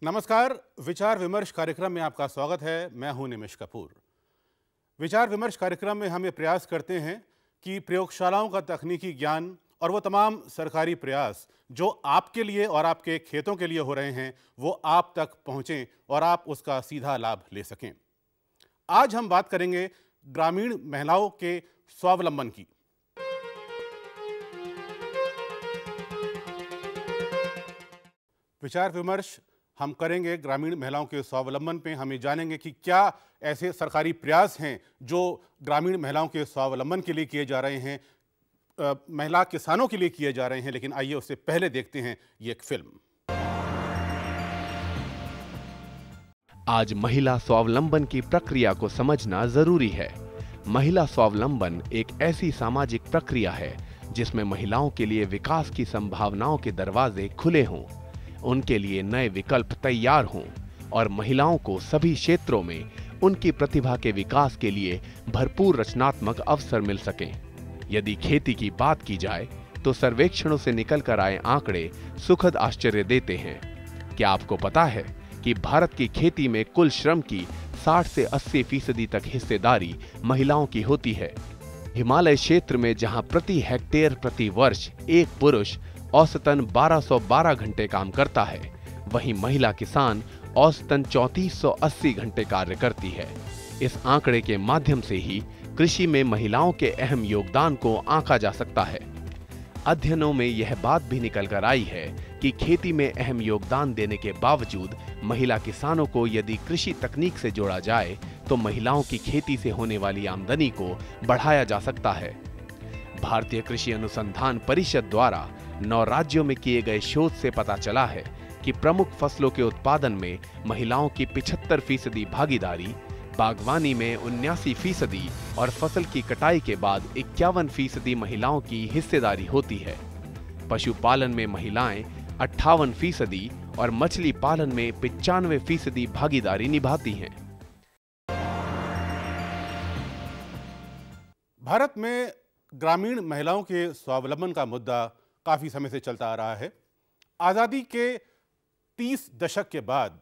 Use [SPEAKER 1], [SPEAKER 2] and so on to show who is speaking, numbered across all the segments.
[SPEAKER 1] नमस्कार। विचार विमर्श कार्यक्रम में आपका स्वागत है। मैं हूं निमिष कपूर। विचार विमर्श कार्यक्रम में हम ये प्रयास करते हैं कि प्रयोगशालाओं का तकनीकी ज्ञान और वो तमाम सरकारी प्रयास जो आपके लिए और आपके खेतों के लिए हो रहे हैं वो आप तक पहुंचें और आप उसका सीधा लाभ ले सकें। आज हम बात करेंगे ग्रामीण महिलाओं के स्वावलंबन की। विचार विमर्श हम करेंगे ग्रामीण महिलाओं के स्वावलंबन पे। हम ये जानेंगे कि क्या ऐसे सरकारी प्रयास हैं जो ग्रामीण महिलाओं के स्वावलंबन के लिए किए जा रहे हैं, महिला किसानों के लिए किए जा रहे हैं। लेकिन आइए उससे पहले देखते हैं ये एक फिल्म।
[SPEAKER 2] आज महिला स्वावलंबन की प्रक्रिया को समझना जरूरी है। महिला स्वावलंबन एक ऐसी सामाजिक प्रक्रिया है जिसमें महिलाओं के लिए विकास की संभावनाओं के दरवाजे खुले हों, उनके लिए नए विकल्प तैयार हों और महिलाओं को सभी क्षेत्रों में उनकी प्रतिभा के विकास के लिए भरपूर रचनात्मक अवसर मिल सकें। यदि खेती की बात की जाए तो सर्वेक्षणों से निकल कर आए आंकड़े सुखद आश्चर्य देते हैं। क्या आपको पता है कि भारत की खेती में कुल श्रम की 60 से 80% तक हिस्सेदारी महिलाओं की होती है। हिमालय क्षेत्र में जहां प्रति हेक्टेयर प्रति वर्ष एक पुरुष औसतन 1212 घंटे काम करता है, वहीं महिला किसान औसतन 3480 घंटे कार्य करती है। इस आंकड़े के माध्यम से ही कृषि में महिलाओं के अहम योगदान को आंका जा सकता है। अध्ययनों में यह बात भी निकल कर आई है कि खेती में अहम योगदान देने के बावजूद महिला किसानों को यदि कृषि तकनीक से जोड़ा जाए तो महिलाओं की खेती से होने वाली आमदनी को बढ़ाया जा सकता है। भारतीय कृषि अनुसंधान परिषद द्वारा 9 राज्यों में किए गए शोध से पता चला है कि प्रमुख फसलों के उत्पादन में महिलाओं की 75% भागीदारी, बागवानी में 79% और फसल की कटाई के बाद 51% महिलाओं की हिस्सेदारी होती है। पशुपालन में महिलाएं 58% और मछली पालन में 95% भागीदारी निभाती हैं।
[SPEAKER 1] भारत में ग्रामीण महिलाओं के स्वावलंबन का मुद्दा काफ़ी समय से चलता आ रहा है। आज़ादी के 30 दशक के बाद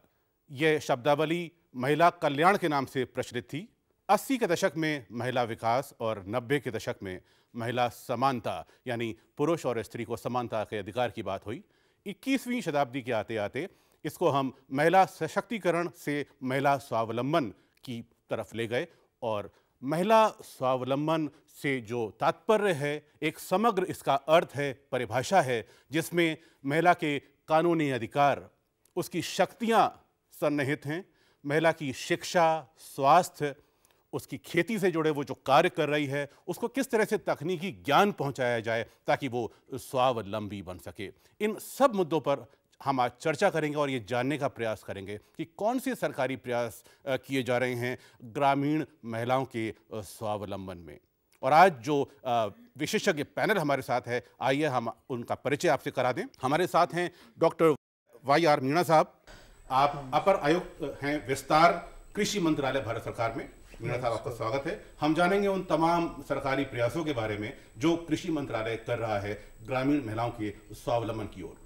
[SPEAKER 1] यह शब्दावली महिला कल्याण के नाम से प्रचलित थी। 80 के दशक में महिला विकास और 90 के दशक में महिला समानता यानी पुरुष और स्त्री को समानता के अधिकार की बात हुई। 21वीं शताब्दी के आते आते इसको हम महिला सशक्तिकरण से महिला स्वावलंबन की तरफ ले गए और महिला स्वावलंबन से जो तात्पर्य है, एक समग्र इसका अर्थ है, परिभाषा है, जिसमें महिला के कानूनी अधिकार, उसकी शक्तियां सन्निहित हैं। महिला की शिक्षा, स्वास्थ्य, उसकी खेती से जुड़े वो जो कार्य कर रही है, उसको किस तरह से तकनीकी ज्ञान पहुंचाया जाए ताकि वो स्वावलंबी बन सके। इन सब मुद्दों पर हम आज चर्चा करेंगे और ये जानने का प्रयास करेंगे कि कौन से सरकारी प्रयास किए जा रहे हैं ग्रामीण महिलाओं के स्वावलंबन में। और आज जो विशेषज्ञ पैनल हमारे साथ है, आइए हम उनका परिचय आपसे करा दें। हमारे साथ हैं डॉक्टर YR मीणा साहब। आप अपर आयुक्त हैं विस्तार, कृषि मंत्रालय, भारत सरकार में। मीणा साहब, आपका स्वागत है। हम जानेंगे उन तमाम सरकारी प्रयासों के बारे में जो कृषि मंत्रालय कर रहा है ग्रामीण महिलाओं के स्वावलंबन की ओर।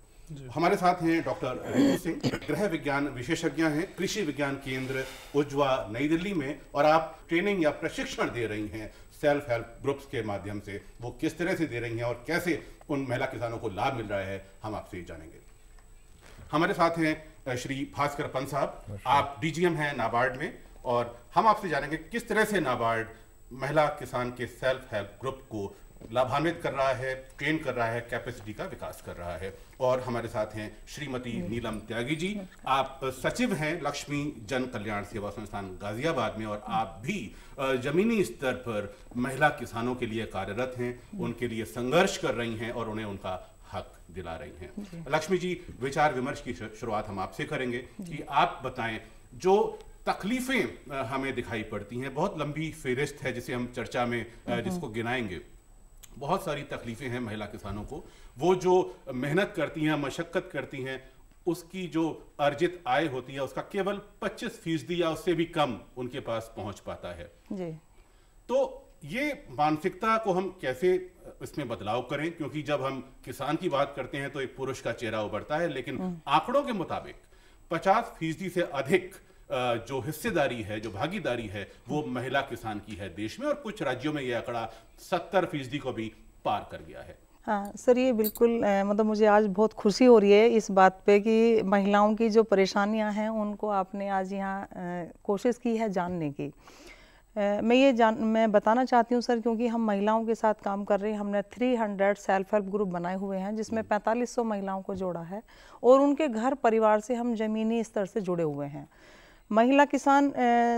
[SPEAKER 1] हमारे साथ हैं डॉक्टर रितु सिंह, गृह विज्ञान विशेषज्ञ हैं, कृषि विज्ञान केंद्र उज्ज्वा नई दिल्ली में, और आप ट्रेनिंग या प्रशिक्षण दे रही हैं सेल्फ हेल्प ग्रुप्स के माध्यम से। वो किस तरह से दे रही हैं और कैसे उन महिला किसानों को लाभ मिल रहा है, हम आपसे जानेंगे। हमारे साथ हैं श्री भास्कर पंत साहब, आप DGM हैं नाबार्ड में, और हम आपसे जानेंगे किस तरह से नाबार्ड महिला किसान के सेल्फ हेल्प ग्रुप को लाभान्वित कर रहा है, ट्रेन कर रहा है, कैपेसिटी का विकास कर रहा है। और हमारे साथ हैं श्रीमती नीलम त्यागी जी, आप सचिव हैं लक्ष्मी जन कल्याण सेवा संस्थान गाजियाबाद में, और आप भी जमीनी स्तर पर महिला किसानों के लिए कार्यरत हैं, उनके लिए संघर्ष कर रही हैं और उन्हें उनका हक दिला रही हैं। लक्ष्मी जी, विचार विमर्श की शुरुआत हम आपसे करेंगे कि आप बताएं जो तकलीफें हमें दिखाई पड़ती हैं। बहुत लंबी फेरिस्त है जिसे हम चर्चा में जिसको गिनाएंगे। बहुत सारी तकलीफें हैं महिला किसानों को। वो जो मेहनत करती हैं, मशक्कत करती हैं, उसकी जो अर्जित आय होती है उसका केवल 25% या उससे भी कम उनके पास पहुंच पाता है जी। तो ये मानसिकता को हम कैसे इसमें बदलाव करें, क्योंकि जब हम किसान की बात करते हैं तो एक पुरुष का चेहरा उभरता है, लेकिन आंकड़ों के मुताबिक 50% से अधिक जो हिस्सेदारी है, जो भागीदारी है, वो महिला किसान की है देश में, और कुछ राज्यों में यह आंकड़ा 70% को भी पार कर गया है।
[SPEAKER 3] हाँ सर, ये बिल्कुल मतलब मुझे आज बहुत खुशी हो रही है इस बात पे कि महिलाओं की जो परेशानियां हैं उनको आपने आज यहाँ कोशिश की है जानने की। मैं बताना चाहती हूँ सर, क्योंकि हम महिलाओं के साथ काम कर रहे हैं। हमने 300 सेल्फ हेल्प ग्रुप बनाए हुए हैं जिसमें 4500 महिलाओं को जोड़ा है, और उनके घर परिवार से हम ज़मीनी स्तर से जुड़े हुए हैं। महिला किसान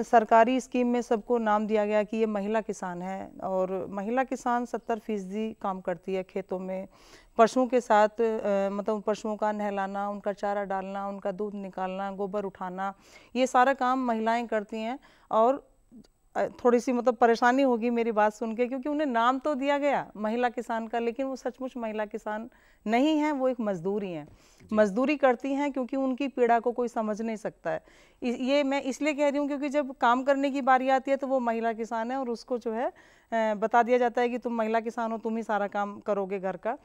[SPEAKER 3] सरकारी स्कीम में सबको नाम दिया गया कि ये महिला किसान है, और महिला किसान 70% काम करती है खेतों में पशुओं के साथ। मतलब पशुओं का नहलाना, उनका चारा डालना, उनका दूध निकालना, गोबर उठाना, ये सारा काम महिलाएं करती हैं। और थोड़ी सी मतलब परेशानी होगी मेरी बात सुन के, क्योंकि उन्हें नाम तो दिया गया महिला किसान का, लेकिन वो सचमुच महिला किसान नहीं है, वो एक मजदूर ही हैं। मजदूरी करती हैं क्योंकि उनकी पीड़ा को कोई समझ नहीं सकता है। ये मैं इसलिए कह रही हूँ क्योंकि जब काम करने की बारी आती है तो वो महिला किसान है, और उसको जो है बता दिया जाता है कि तुम महिला किसान हो, तुम ही सारा काम करोगे घर का।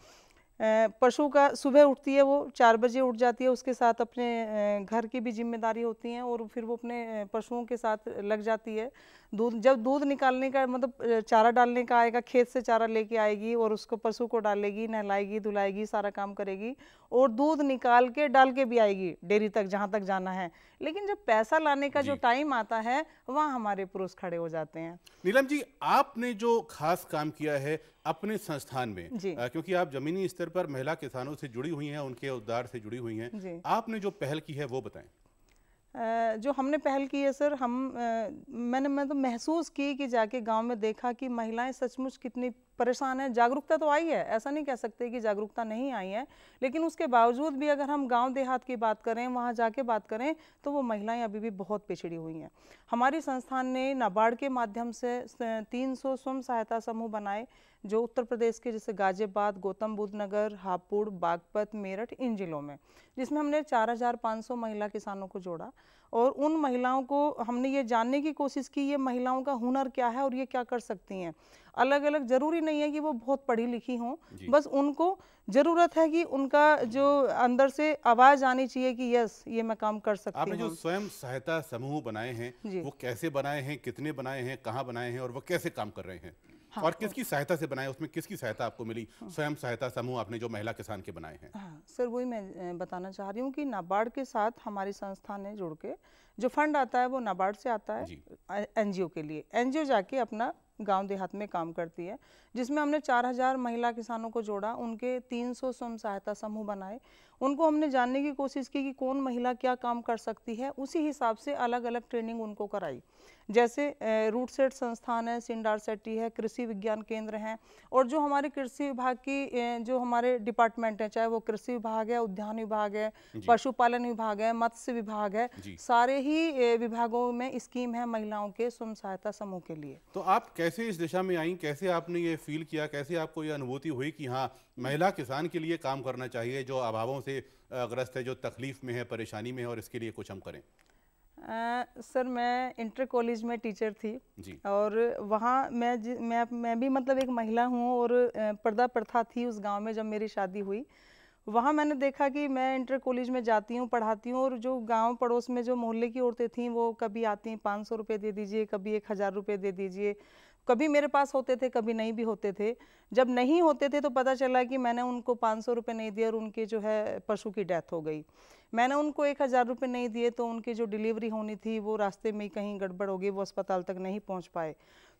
[SPEAKER 3] पशु का सुबह उठती है, वो 4 बजे उठ जाती है, उसके साथ अपने घर की भी जिम्मेदारी होती हैं, और फिर वो अपने पशुओं के साथ लग जाती है। जब दूध निकालने का मतलब चारा डालने का आएगा, खेत से चारा लेके आएगी और उसको पशु को डालेगी, नहलाएगी, धुलाएगी, सारा काम करेगी, और दूध निकाल के डाल के भी आएगी डेयरी तक जहाँ तक जाना है। लेकिन जब पैसा लाने का जो टाइम आता है वहाँ हमारे पुरुष खड़े हो जाते हैं।
[SPEAKER 1] नीलम जी, आपने जो खास काम किया है अपने संस्थान में, क्योंकि आप जमीनी स्तर पर महिला किसानों से जुड़ी हुई हैं, उनके उद्धार से जुड़ी हुई हैं, आपने जो पहल की है वो बताएं।
[SPEAKER 3] जो हमने पहल की है सर, मैं तो महसूस की कि जाके गांव में देखा कि महिलाएं सचमुच कितनी परेशान है। जागरूकता तो आई है, ऐसा नहीं कह सकते कि जागरूकता नहीं आई है, लेकिन उसके बावजूद भी अगर हम गांव देहात की बात करें, वहां जाके बात करें, तो वो महिलाएं अभी भी बहुत पिछड़ी हुई हैं। हमारी संस्थान ने नाबार्ड के माध्यम से 300 स्वयं सहायता समूह बनाए, जो उत्तर प्रदेश के जैसे गाजियाबाद, गौतम बुद्ध नगर, हापुड़, बागपत, मेरठ, इन जिलों में, जिसमें हमने 4500 महिला किसानों को जोड़ा। और उन महिलाओं को हमने ये जानने की कोशिश की ये महिलाओं का हुनर क्या है और ये क्या कर सकती हैं। अलग अलग, जरूरी नहीं है कि वो बहुत पढ़ी लिखी हों, बस उनको ज़रूरत है कि उनका जो अंदर से आवाज़ आनी चाहिए कि यस, ये मैं काम कर सकती हूँ।
[SPEAKER 1] आपने जो स्वयं सहायता समूह बनाए हैं, वो कैसे बनाए हैं, कितने बनाए हैं, कहाँ बनाए हैं, और वो कैसे काम कर रहे हैं? हाँ, और किसकी सहायता से बनाए, उसमें किसकी सहायता आपको मिली? स्वयं सहायता समूह आपने जो महिला किसान के बनाए हैं।
[SPEAKER 3] हाँ सर, वही मैं बताना चाह रही हूँ कि नाबार्ड के साथ हमारी संस्था ने जुड़ के जो फंड आता है वो नाबार्ड से आता है एनजीओ के लिए। एनजीओ जाके अपना गांव देहात में काम करती है, जिसमें हमने 4000 महिला किसानों को जोड़ा, उनके 300 स्वयं सहायता समूह बनाए। उनको हमने जानने की कोशिश की कि कौन महिला क्या काम कर सकती है, उसी हिसाब से अलग अलग ट्रेनिंग उनको कराई। जैसे रूट सेट संस्थान है, सिंडार सेट्टी है, कृषि विज्ञान केंद्र हैं, और जो हमारे कृषि विभाग की जो हमारे डिपार्टमेंट है, चाहे वो कृषि विभाग है, उद्यान विभाग है, पशुपालन विभाग है, मत्स्य विभाग है, सारे ही विभागों में स्कीम है महिलाओं के स्वयं सहायता समूह के लिए।
[SPEAKER 1] तो आप कैसे इस दिशा में आई, कैसे आपने ये फील किया, कैसे आपको ये अनुभूति हुई कि हाँ, महिला किसान के लिए काम करना चाहिए, जो अभावों से ग्रस्त है, जो तकलीफ में है, परेशानी में है, और इसके लिए कुछ हम करें?
[SPEAKER 3] सर, मैं इंटर कॉलेज में टीचर थी जी। और वहाँ मैं भी मतलब एक महिला हूँ, और पर्दा प्रथा थी उस गांव में जब मेरी शादी हुई। वहाँ मैंने देखा कि मैं इंटर कॉलेज में जाती हूँ, पढ़ाती हूँ, और जो गांव पड़ोस में जो मोहल्ले की औरतें थीं वो कभी आती हैं 500 रुपये दे दीजिए, कभी 1000 रुपये दे दीजिए, कभी मेरे पास होते थे, कभी नहीं भी होते थे। जब नहीं होते थे तो पता चला कि मैंने उनको 500 रुपये नहीं दिए और उनके जो है पशु की डेथ हो गई। मैंने उनको 1000 रुपये नहीं दिए तो उनकी जो डिलीवरी होनी थी वो रास्ते में कहीं गड़बड़ हो गई, वो अस्पताल तक नहीं पहुंच पाए।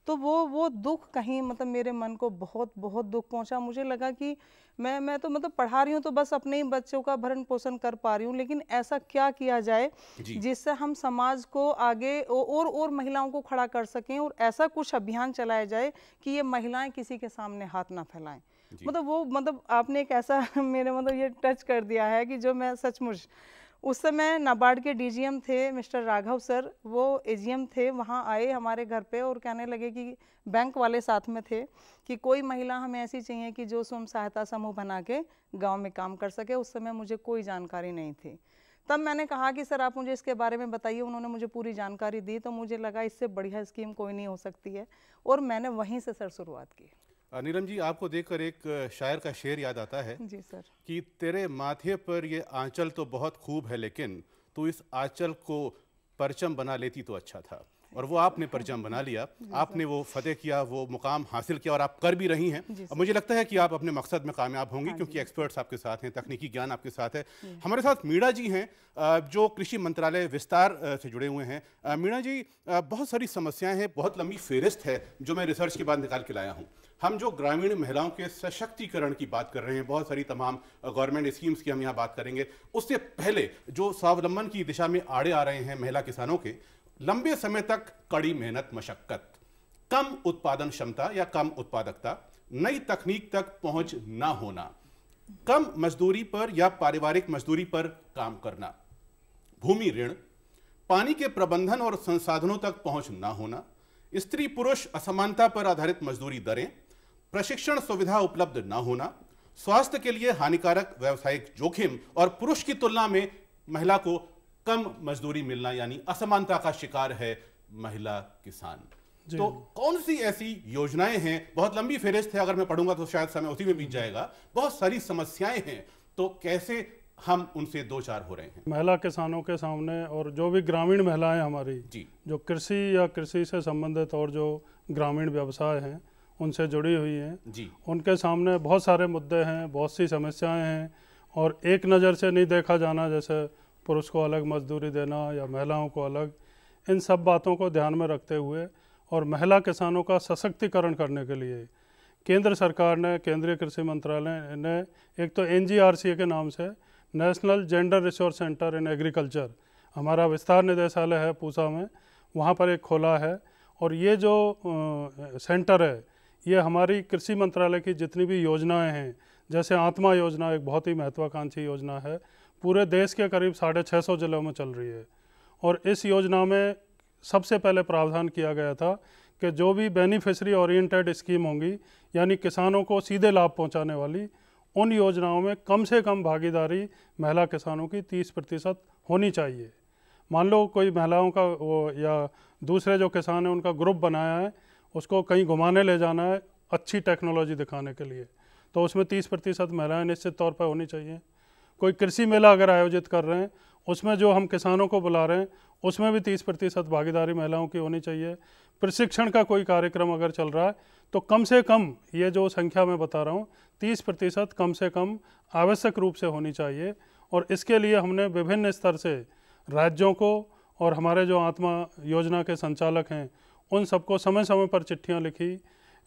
[SPEAKER 3] तो वो दुख कहीं मतलब मेरे मन को बहुत बहुत दुख पहुंचा। मुझे लगा कि मैं तो मतलब पढ़ा रही हूँ तो बस अपने ही बच्चों का भरण पोषण कर पा रही हूँ, लेकिन ऐसा क्या किया जाए जिससे हम समाज को आगे और महिलाओं को खड़ा कर सकें, और ऐसा कुछ अभियान चलाया जाए कि ये महिलाएं किसी के सामने हाथ ना फैलाएं। मतलब आपने एक ऐसा मेरे मतलब ये टच कर दिया है कि जो मैं सचमुच, उस समय नाबार्ड के डीजीएम थे मिस्टर राघव सर, वो एजीएम थे, वहाँ आए हमारे घर पे और कहने लगे कि बैंक वाले साथ में थे कि कोई महिला हमें ऐसी चाहिए कि जो स्वयं सहायता समूह बना के गांव में काम कर सके। उस समय मुझे कोई जानकारी नहीं थी। तब मैंने कहा कि सर आप मुझे इसके बारे में बताइए। उन्होंने मुझे पूरी जानकारी दी, तो मुझे लगा इससे बढ़िया स्कीम कोई नहीं हो सकती है, और मैंने वहीं से सर शुरुआत की।
[SPEAKER 1] नीलम जी, आपको देखकर एक शायर का शेर याद आता है
[SPEAKER 3] जी सर,
[SPEAKER 1] कि तेरे माथे पर ये आंचल तो बहुत खूब है, लेकिन तो इस आंचल को परचम बना लेती तो अच्छा था, और वो आपने परचम बना लिया, आपने वो फतेह किया, वो मुकाम हासिल किया, और आप कर भी रही हैं। और मुझे लगता है कि आप अपने मकसद में कामयाब होंगी, क्योंकि एक्सपर्ट्स आपके साथ हैं, तकनीकी ज्ञान आपके साथ है। हमारे साथ मीणा जी हैं, जो कृषि मंत्रालय विस्तार से जुड़े हुए हैं। मीणा जी, बहुत सारी समस्याएं हैं, बहुत लंबी फेहरिस्त है जो मैं रिसर्च के बाद निकाल के लाया हूँ। हम जो ग्रामीण महिलाओं के सशक्तिकरण की बात कर रहे हैं, बहुत सारी तमाम गवर्नमेंट स्कीम्स की हम यहाँ बात करेंगे। उससे पहले जो स्वावलंबन की दिशा में आड़े आ रहे हैं महिला किसानों के, लंबे समय तक कड़ी मेहनत, मशक्कत, कम उत्पादन क्षमता या कम उत्पादकता, नई तकनीक तक पहुंच ना होना, कम मजदूरी पर या पारिवारिक मजदूरी पर काम करना, भूमि ऋण, पानी के प्रबंधन और संसाधनों तक पहुंच ना होना, स्त्री पुरुष असमानता पर आधारित मजदूरी दरें, प्रशिक्षण सुविधा उपलब्ध ना होना, स्वास्थ्य के लिए हानिकारक व्यावसायिक जोखिम और पुरुष की तुलना में महिला को कम मजदूरी मिलना, यानी असमानता का शिकार है महिला किसान। तो कौन सी ऐसी योजनाएं हैं? बहुत लंबी फेहरिस्त है, अगर मैं पढ़ूंगा तो शायद समय उसी में बीत जाएगा। बहुत सारी समस्याएं हैं, तो कैसे हम उनसे दो चार हो रहे हैं
[SPEAKER 4] महिला किसानों के सामने? और जो भी ग्रामीण महिलाएं हमारी
[SPEAKER 1] जी, जो
[SPEAKER 4] कृषि या कृषि से संबंधित और जो ग्रामीण व्यवसाय हैं उनसे जुड़ी हुई हैं
[SPEAKER 1] जी,
[SPEAKER 4] उनके सामने बहुत सारे मुद्दे हैं, बहुत सी समस्याएं हैं। और एक नज़र से नहीं देखा जाना, जैसे पुरुष को अलग मजदूरी देना या महिलाओं को अलग, इन सब बातों को ध्यान में रखते हुए और महिला किसानों का सशक्तिकरण करने के लिए केंद्र सरकार ने, केंद्रीय कृषि मंत्रालय ने एक तो NGRCA के नाम से national gender resource centre in agriculture, हमारा विस्तार निदेशालय है पूसा में, वहाँ पर एक खोला है। और ये जो सेंटर है, ये हमारी कृषि मंत्रालय की जितनी भी योजनाएं हैं, जैसे आत्मा योजना एक बहुत ही महत्वाकांक्षी योजना है, पूरे देश के करीब 650 जिलों में चल रही है। और इस योजना में सबसे पहले प्रावधान किया गया था कि जो भी बेनिफिशरी ओरिएंटेड स्कीम होंगी, यानी किसानों को सीधे लाभ पहुंचाने वाली, उन योजनाओं में कम से कम भागीदारी महिला किसानों की 30% होनी चाहिए। मान लो कोई महिलाओं का वो या दूसरे जो किसान हैं उनका ग्रुप बनाया है, उसको कहीं घुमाने ले जाना है अच्छी टेक्नोलॉजी दिखाने के लिए, तो उसमें 30% महिलाएँ निश्चित तौर पर होनी चाहिए। कोई कृषि मेला अगर आयोजित कर रहे हैं, उसमें जो हम किसानों को बुला रहे हैं उसमें भी 30% भागीदारी महिलाओं की होनी चाहिए। प्रशिक्षण का कोई कार्यक्रम अगर चल रहा है तो कम से कम, ये जो संख्या मैं बता रहा हूँ, 30% कम से कम आवश्यक रूप से होनी चाहिए। और इसके लिए हमने विभिन्न स्तर से राज्यों को और हमारे जो आत्मा योजना के संचालक हैं उन सबको समय समय पर चिट्ठियाँ लिखी।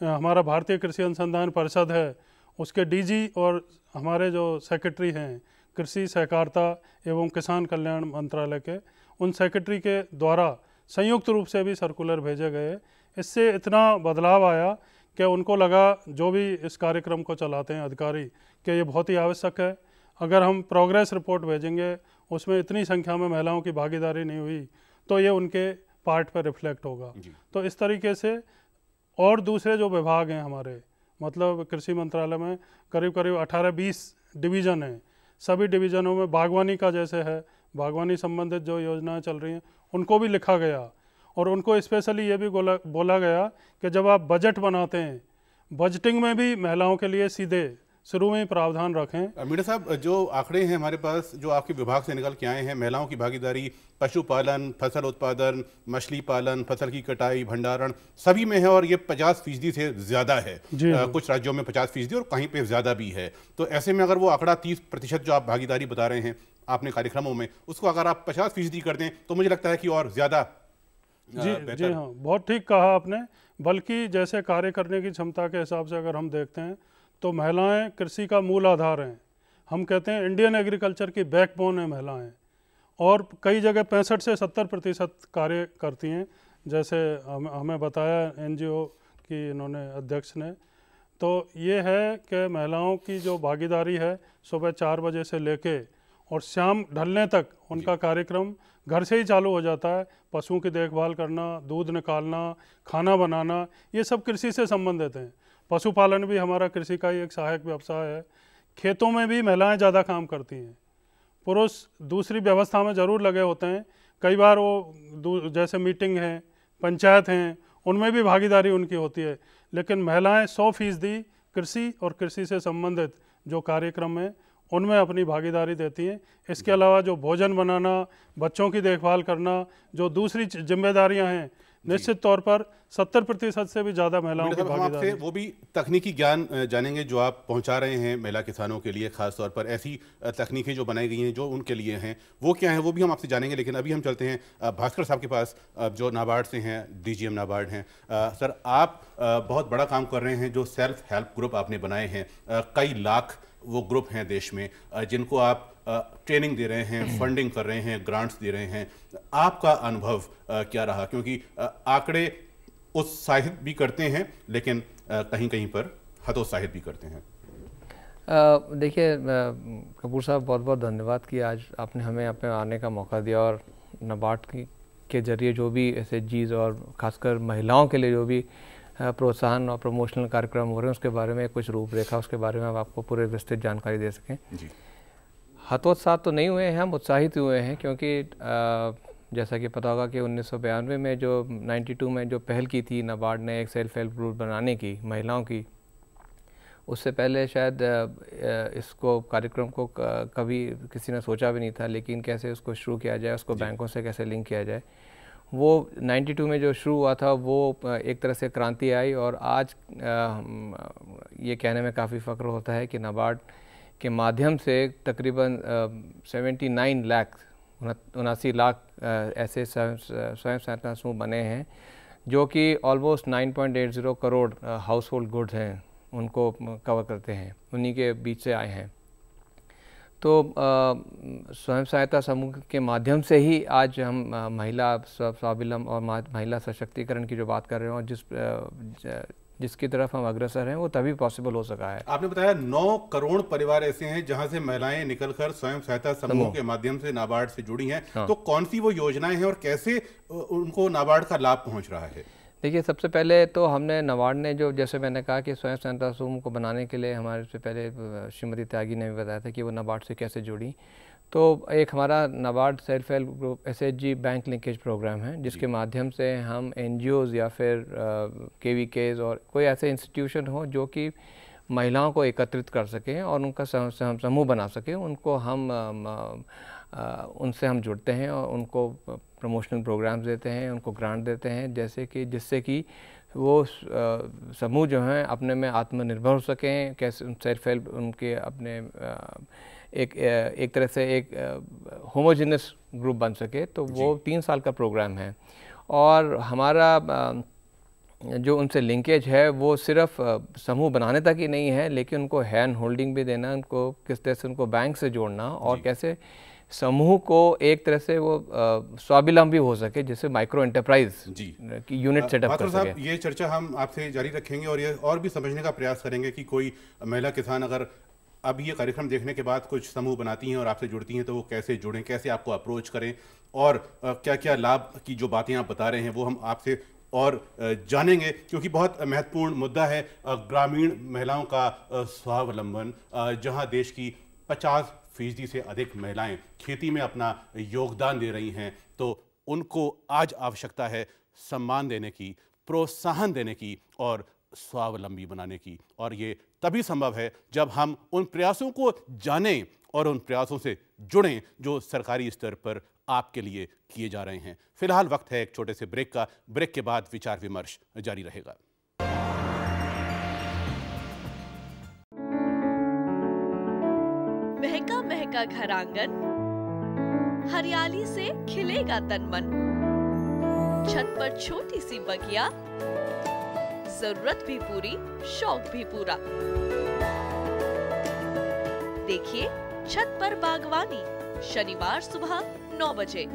[SPEAKER 4] हमारा भारतीय कृषि अनुसंधान परिषद है, उसके DG और हमारे जो सेक्रेटरी हैं कृषि सहकारिता एवं किसान कल्याण मंत्रालय के, उन सेक्रेटरी के द्वारा संयुक्त रूप से भी सर्कुलर भेजे गए। इससे इतना बदलाव आया कि उनको लगा, जो भी इस कार्यक्रम को चलाते हैं अधिकारी, कि ये बहुत ही आवश्यक है। अगर हम प्रोग्रेस रिपोर्ट भेजेंगे उसमें इतनी संख्या में महिलाओं की भागीदारी नहीं हुई तो ये उनके पार्ट पर रिफ्लेक्ट होगा। तो इस तरीके से और दूसरे जो विभाग हैं हमारे, मतलब कृषि मंत्रालय में करीब करीब 18-20 डिवीज़न हैं, सभी डिवीज़नों में बागवानी का जैसे है, बागवानी संबंधित जो योजनाएं चल रही हैं उनको भी लिखा गया। और उनको स्पेशली ये भी बोला गया कि जब आप बजट बनाते हैं, बजटिंग में भी महिलाओं के लिए सीधे शुरू में ही प्रावधान रखें।
[SPEAKER 1] मीणा साहब, जो आंकड़े हैं हमारे पास जो आपके विभाग से निकल के आए हैं, महिलाओं की भागीदारी पशुपालन, फसल उत्पादन, मछली पालन, फसल की कटाई, भंडारण, सभी में है, और ये 50% से ज़्यादा है। कुछ राज्यों में 50% और कहीं पे ज़्यादा भी है। तो ऐसे में अगर वो आंकड़ा 30% जो आप भागीदारी बता रहे हैं आपने कार्यक्रमों में, उसको अगर आप 50% कर दें तो मुझे लगता है कि और ज़्यादा
[SPEAKER 4] जी हाँ, बहुत ठीक कहा आपने। बल्कि जैसे कार्य करने की क्षमता के हिसाब से अगर हम देखते हैं तो महिलाएं कृषि का मूल आधार हैं। हम कहते हैं इंडियन एग्रीकल्चर की बैकबोन है महिलाएं, और कई जगह 65 से 70% कार्य करती हैं। जैसे हमें बताया NGO की इन्होंने अध्यक्ष ने, तो ये है कि महिलाओं की जो भागीदारी है सुबह 4 बजे से लेके और शाम ढलने तक उनका कार्यक्रम घर से ही चालू हो जाता है। पशुओं की देखभाल करना, दूध निकालना, खाना बनाना, ये सब कृषि से संबंधित हैं। पशुपालन भी हमारा कृषि का ही एक सहायक व्यवसाय है। खेतों में भी महिलाएं ज़्यादा काम करती हैं, पुरुष दूसरी व्यवस्था में ज़रूर लगे होते हैं। कई बार वो जैसे मीटिंग है, पंचायत हैं, उनमें भी भागीदारी उनकी होती है, लेकिन महिलाएं 100% कृषि और कृषि से संबंधित जो कार्यक्रम है उनमें अपनी भागीदारी देती हैं। इसके अलावा जो भोजन बनाना, बच्चों की देखभाल करना, जो दूसरी जिम्मेदारियां हैं, निश्चित तौर पर 70% से भी ज़्यादा महिलाओं की
[SPEAKER 1] हम आपसे
[SPEAKER 4] भागीदारी।
[SPEAKER 1] वो भी तकनीकी ज्ञान जानेंगे जो आप पहुंचा रहे हैं महिला किसानों के लिए, खास तौर पर ऐसी तकनीकें जो बनाई गई हैं जो उनके लिए हैं, वो क्या हैं वो भी हम आपसे जानेंगे। लेकिन अभी हम चलते हैं भास्कर साहब के पास, जो नाबार्ड से हैं, DGM नाबार्ड हैं। सर, आप बहुत बड़ा काम कर रहे हैं, जो सेल्फ हेल्प ग्रुप आपने बनाए हैं। कई लाख वो ग्रुप हैं देश में जिनको आप ट्रेनिंग दे रहे हैं, फंडिंग कर रहे हैं, ग्रांट्स दे रहे हैं। आपका अनुभव क्या रहा? क्योंकि आंकड़े उत्साहित भी करते हैं लेकिन कहीं कहीं पर हतोत्साहित भी करते हैं।
[SPEAKER 5] देखिए कपूर साहब, बहुत बहुत धन्यवाद कि आज आपने हमें यहाँ पे आने का मौका दिया और नाबार्ड के जरिए जो भी SHGs और ख़ासकर महिलाओं के लिए जो भी प्रोत्साहन और प्रमोशनल कार्यक्रम हो रहे हैं उसके बारे में कुछ रूपरेखा, उसके बारे में हम आपको पूरे विस्तृत जानकारी दे सकें।
[SPEAKER 1] जी।
[SPEAKER 5] हतोत्साहित तो नहीं हुए हैं, हम उत्साहित हुए हैं, क्योंकि जैसा कि पता होगा कि 1992 में जो 92 में जो पहल की थी नाबार्ड ने एक सेल्फ हेल्प ग्रुप बनाने की महिलाओं की, उससे पहले शायद इसको कार्यक्रम को कभी किसी ने सोचा भी नहीं था। लेकिन कैसे उसको शुरू किया जाए, उसको बैंकों से कैसे लिंक किया जाए, वो 92 में जो शुरू हुआ था वो एक तरह से क्रांति आई। और आज ये कहने में काफ़ी फ़ख्र होता है कि नाबार्ड के माध्यम से तकरीबन 79 लाख 79 लाख ऐसे स्वयं सहायता समूह बने हैं जो कि almost 9.80 crore house hold goods हैं उनको कवर करते हैं, उन्हीं के बीच से आए हैं। तो स्वयं सहायता समूह के माध्यम से ही आज हम महिला स्वावलंबन और महिला सशक्तिकरण की जो बात कर रहे हैं और जिसकी तरफ हम अग्रसर हैं, वो तभी पॉसिबल हो सका है।
[SPEAKER 1] आपने बताया 9 करोड़ परिवार ऐसे हैं जहां से महिलाएं निकलकर स्वयं सहायता समूह के माध्यम से नाबार्ड से जुड़ी हैं।
[SPEAKER 5] हाँ।
[SPEAKER 1] तो कौन सी वो योजनाएं हैं और कैसे उनको नाबार्ड का लाभ पहुंच रहा है?
[SPEAKER 5] देखिए, सबसे पहले तो हमने नाबार्ड ने जो, जैसे मैंने कहा कि स्वयं सहायता समूह को बनाने के लिए हमारे से पहले श्रीमती त्यागी ने भी बताया था कि वो नाबार्ड से कैसे जुड़ी। तो एक हमारा NABARD self help group SHG bank linkage programme है, जिसके माध्यम से हम NGOs या फिर KVKs और कोई ऐसे इंस्टीट्यूशन हो जो कि महिलाओं को एकत्रित कर सकें और उनका समूह बना सकें, उनको हम उनसे हम जुड़ते हैं और उनको प्रमोशनल प्रोग्राम्स देते हैं, उनको ग्रांट देते हैं, जिससे कि वो समूह जो हैं अपने में आत्मनिर्भर हो सकें, कैसे सेल्फ हेल्प उनके अपने एक तरह से एक होमोजेनस ग्रुप बन सके। तो वो 3 साल का प्रोग्राम है और हमारा जो उनसे लिंकेज है वो सिर्फ समूह बनाने तक ही नहीं है, लेकिन उनको हैंड होल्डिंग भी देना, उनको किस तरह से उनको बैंक से जोड़ना और कैसे समूह को एक तरह से वो स्वावलंबी हो सके, जिससे माइक्रो एंटरप्राइज की यूनिट सेटअप कर सके।
[SPEAKER 1] ये चर्चा हम आपसे जारी रखेंगे और ये और भी समझने का प्रयास करेंगे कि कोई महिला किसान अगर अब ये कार्यक्रम देखने के बाद कुछ समूह बनाती हैं और आपसे जुड़ती हैं तो वो कैसे जुड़ें, कैसे आपको अप्रोच करें और क्या क्या लाभ की जो बातें आप बता रहे हैं वो हम आपसे और जानेंगे, क्योंकि बहुत महत्वपूर्ण मुद्दा है ग्रामीण महिलाओं का स्वावलंबन। जहां देश की 50% से अधिक महिलाएं खेती में अपना योगदान दे रही हैं, तो उनको आज आवश्यकता है सम्मान देने की, प्रोत्साहन देने की और स्वावलंबी बनाने की। और ये तभी संभव है जब हम उन प्रयासों को जानें और उन प्रयासों से जुड़ें जो सरकारी स्तर पर आपके लिए किए जा रहे हैं। फिलहाल वक्त है एक छोटे से ब्रेक का। ब्रेक के बाद विचार विमर्श जारी रहेगा।
[SPEAKER 6] महका महका घर आंगन, हरियाली से खिलेगा तन मन। छत पर छोटी सी बगिया, जरूरत भी पूरी, शौक भी पूरा। देखिए छत पर बागवानी, शनिवार सुबह 9 बजे।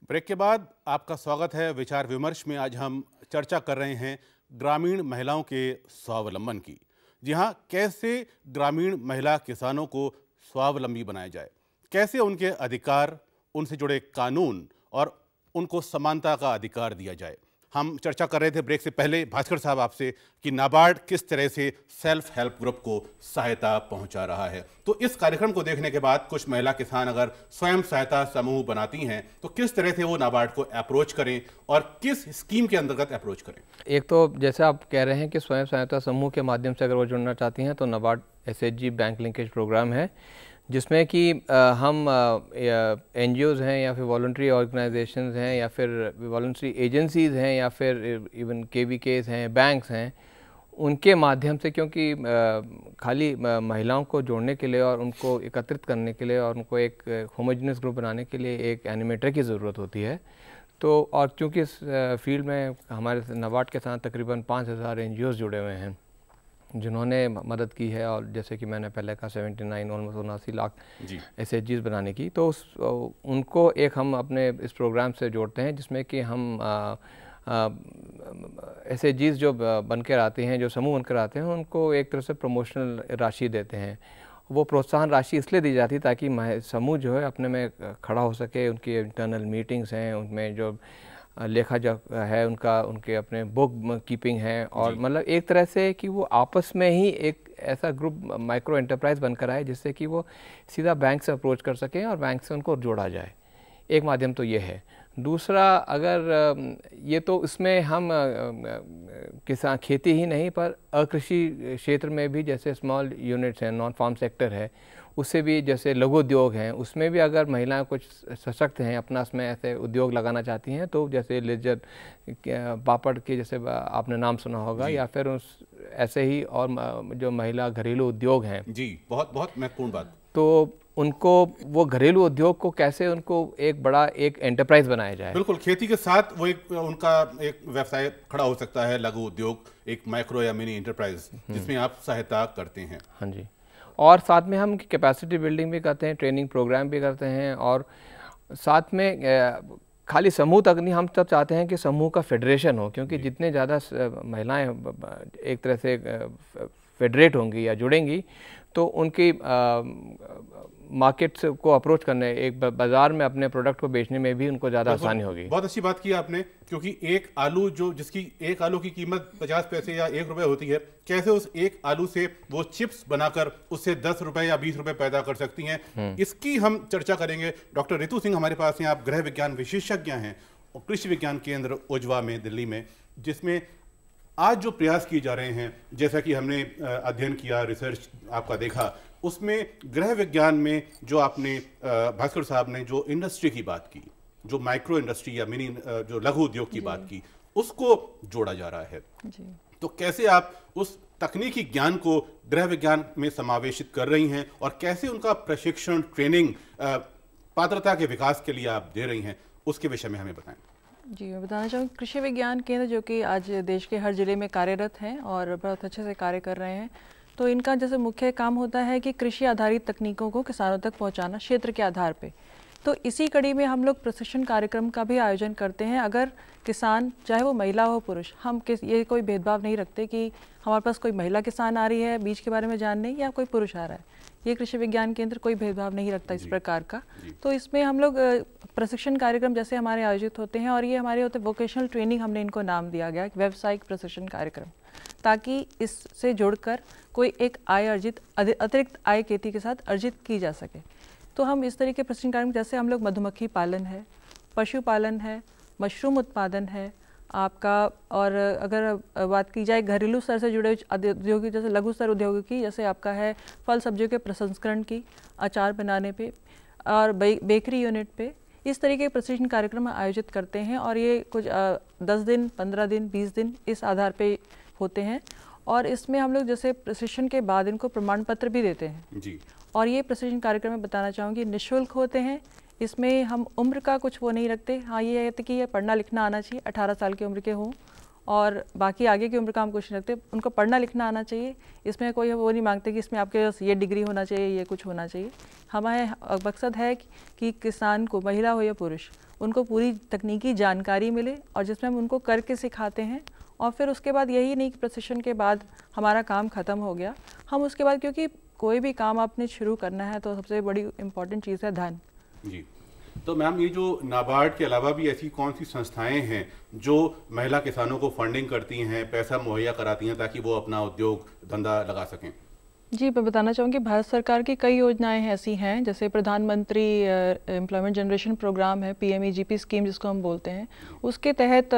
[SPEAKER 1] ब्रेक के बाद आपका स्वागत है विचार विमर्श में। आज हम चर्चा कर रहे हैं ग्रामीण महिलाओं के स्वावलंबन की। जी हाँ, कैसे ग्रामीण महिला किसानों को स्वावलंबी बनाया जाए, कैसे उनके अधिकार, उनसे जुड़े कानून और उनको समानता का अधिकार दिया जाए। हम चर्चा कर रहे थे ब्रेक से पहले भास्कर साहब आपसे कि नाबार्ड किस तरह से सेल्फ हेल्प ग्रुप को सहायता पहुंचा रहा है। तो इस कार्यक्रम को देखने के बाद कुछ महिला किसान अगर स्वयं सहायता समूह बनाती हैं तो किस तरह से वो नाबार्ड को अप्रोच करें और किस स्कीम के अंतर्गत अप्रोच करें?
[SPEAKER 5] एक तो जैसे आप कह रहे हैं कि स्वयं सहायता समूह के माध्यम से अगर वो जुड़ना चाहती हैं तो NABARD SHG bank linkage programme है, जिसमें कि हम NGOs हैं या फिर वॉलंटरी ऑर्गेनाइजेशंस हैं या फिर वॉलंटरी एजेंसीज़ हैं या फिर इवन KVKs हैं, बैंक्स हैं, उनके माध्यम से, क्योंकि खाली महिलाओं को जोड़ने के लिए और उनको एकत्रित करने के लिए और उनको एक होमोजेनियस ग्रुप बनाने के लिए एक एनिमेटर की ज़रूरत होती है। तो और चूँकि इस फील्ड में हमारे नाबार्ड के साथ तकरीबन 5000 NGOs जुड़े हुए हैं जिन्होंने मदद की है, और जैसे कि मैंने पहले कहा 79 लाख SHGs बनाने की, तो उनको एक हम अपने इस प्रोग्राम से जोड़ते हैं जिसमें कि हम SHGs जो बन कर आते हैं, जो समूह बनकर आते हैं, उनको एक तरह से प्रमोशनल राशि देते हैं। वो प्रोत्साहन राशि इसलिए दी जाती है ताकि समूह जो है अपने में खड़ा हो सके। उनकी इंटरनल मीटिंग्स हैं, उनमें जो लेखा जो है उनके अपने बुक कीपिंग है, और मतलब एक तरह से कि वो आपस में ही एक ऐसा ग्रुप माइक्रो एंटरप्राइज बनकर आए जिससे कि वो सीधा बैंक से अप्रोच कर सकें और बैंक से उनको जोड़ा जाए। एक माध्यम तो ये है। दूसरा, अगर ये तो इसमें हम किसान खेती ही नहीं पर अकृषि क्षेत्र में भी, जैसे स्मॉल यूनिट्स हैं, नॉन फार्म सेक्टर है, उससे भी जैसे लघु उद्योग हैं, उसमें भी अगर महिलाएं कुछ सशक्त हैं, अपना उसमें ऐसे उद्योग लगाना चाहती हैं, तो जैसे लेजर पापड़ के जैसे आपने नाम सुना होगा, या फिर उस ऐसे ही और जो महिला घरेलू उद्योग हैं
[SPEAKER 1] जी, बहुत बहुत महत्वपूर्ण बात।
[SPEAKER 5] तो उनको वो घरेलू उद्योग को कैसे उनको एक बड़ा एक एंटरप्राइज बनाया जाए।
[SPEAKER 1] बिल्कुल, खेती के साथ वो एक उनका एक व्यवसाय खड़ा हो सकता है, लघु उद्योग, एक माइक्रो या मिनी एंटरप्राइज जिसमें आप सहायता करते हैं।
[SPEAKER 5] हाँ जी, और साथ में हम कैपेसिटी बिल्डिंग भी करते हैं, ट्रेनिंग प्रोग्राम भी करते हैं, और साथ में खाली समूह तक नहीं, हम तब चाहते हैं कि समूह का फेडरेशन हो, क्योंकि जितने ज़्यादा महिलाएं एक तरह से फेडरेट होंगी या जुड़ेंगी तो उनकी मार्केट को अप्रोच करने, एक बाज़ार में अपने प्रोडक्ट को बेचने में भी उनको ज़्यादा आसानी होगी।
[SPEAKER 1] बहुत अच्छी बात की आपने, क्योंकि एक आलू जिसकी एक आलू की कीमत 50 पैसे या 1 रुपये होती है, कैसे उस एक आलू से वो चिप्स बनाकर उससे 10 रुपये या 20 रुपये पैदा कर सकती हैं, इसकी हम चर्चा करेंगे। डॉक्टर रितु सिंह हमारे पास हैं, आप गृह विज्ञान विशेषज्ञ हैं और कृषि विज्ञान केंद्र उजवा में, दिल्ली में, जिसमें आज जो प्रयास किए जा रहे हैं, जैसा कि हमने अध्ययन किया, रिसर्च आपका देखा, उसमें गृह विज्ञान में जो आपने भास्कर साहब ने जो इंडस्ट्री की बात की, जो माइक्रो इंडस्ट्री या मिनी जो लघु उद्योग की बात की, उसको जोड़ा जा रहा है जी। तो कैसे आप उस तकनीकी ज्ञान को गृह विज्ञान में समावेशित कर रही हैं और कैसे उनका प्रशिक्षण, ट्रेनिंग, पात्रता के विकास के लिए आप दे रही हैं, उसके विषय में हमें बताएं।
[SPEAKER 3] जी, मैं बताना चाहूँगी कृषि विज्ञान केंद्र जो कि आज देश के हर ज़िले में कार्यरत हैं और बहुत अच्छे से कार्य कर रहे हैं, तो इनका जैसे मुख्य काम होता है कि कृषि आधारित तकनीकों को किसानों तक पहुंचाना क्षेत्र के आधार पे। तो इसी कड़ी में हम लोग प्रशिक्षण कार्यक्रम का भी आयोजन करते हैं। अगर किसान, चाहे वो महिला हो पुरुष, हम ये कोई भेदभाव नहीं रखते कि हमारे पास कोई महिला किसान आ रही है बीज के बारे में जानने या कोई पुरुष आ रहा है। ये कृषि विज्ञान केंद्र कोई भेदभाव नहीं रखता इस प्रकार का। तो इसमें हम लोग प्रशिक्षण कार्यक्रम जैसे हमारे आयोजित होते हैं, और ये हमारे होते वोकेशनल ट्रेनिंग, हमने इनको नाम दिया गया व्यावसायिक प्रशिक्षण कार्यक्रम, ताकि इससे जुड़कर कोई एक आय अर्जित, अतिरिक्त आय खेती के साथ अर्जित की जा सके। तो हम इस तरीके प्रशिक्षण कार्यक्रम, जैसे हम लोग मधुमक्खी पालन है, पशुपालन है, मशरूम उत्पादन है आपका, और अगर बात की जाए घरेलू स्तर से जुड़े उद्योगिक, जैसे लघु स्तर उद्योग की, जैसे आपका है फल सब्जियों के प्रसंस्करण की, अचार बनाने पे, और बेकरी यूनिट पे, इस तरीके के प्रशिक्षण कार्यक्रम आयोजित करते हैं। और ये कुछ 10 दिन, 15 दिन, 20 दिन इस आधार पे होते हैं। और इसमें हम लोग जैसे प्रशिक्षण के बाद इनको प्रमाण पत्र भी देते हैं जी। और ये प्रशिक्षण कार्यक्रम में बताना चाहूँगी निःशुल्क होते हैं। इसमें हम उम्र का कुछ वो नहीं रखते। हाँ, ये है कि ये पढ़ना लिखना आना चाहिए, 18 साल की उम्र के हों, और बाकी आगे की उम्र का हम कुछ नहीं रखते, उनको पढ़ना लिखना आना चाहिए। इसमें कोई वो नहीं मांगते कि इसमें आपके पास ये डिग्री होना चाहिए, ये कुछ होना चाहिए। हमारे मकसद है कि किसान को, महिला हो या पुरुष, उनको पूरी तकनीकी जानकारी मिले, और जिसमें हम उनको करके सिखाते हैं। और फिर उसके बाद यही नहीं कि प्रशिक्षण के बाद हमारा काम ख़त्म हो गया, हम उसके बाद, क्योंकि कोई भी काम आपने शुरू करना है तो सबसे बड़ी इम्पॉर्टेंट चीज़ है धन जी।
[SPEAKER 1] तो मैम, ये जो नाबार्ड के अलावा भी ऐसी कौन सी संस्थाएं हैं जो महिला किसानों को फंडिंग करती हैं, पैसा मुहैया कराती हैं ताकि वो अपना उद्योग धंधा लगा सकें?
[SPEAKER 3] जी, मैं बताना चाहूँगी भारत सरकार की कई योजनाएं ऐसी हैं, जैसे प्रधानमंत्री एम्प्लॉयमेंट जनरेशन प्रोग्राम है, PMEGP स्कीम जिसको हम बोलते हैं, उसके तहत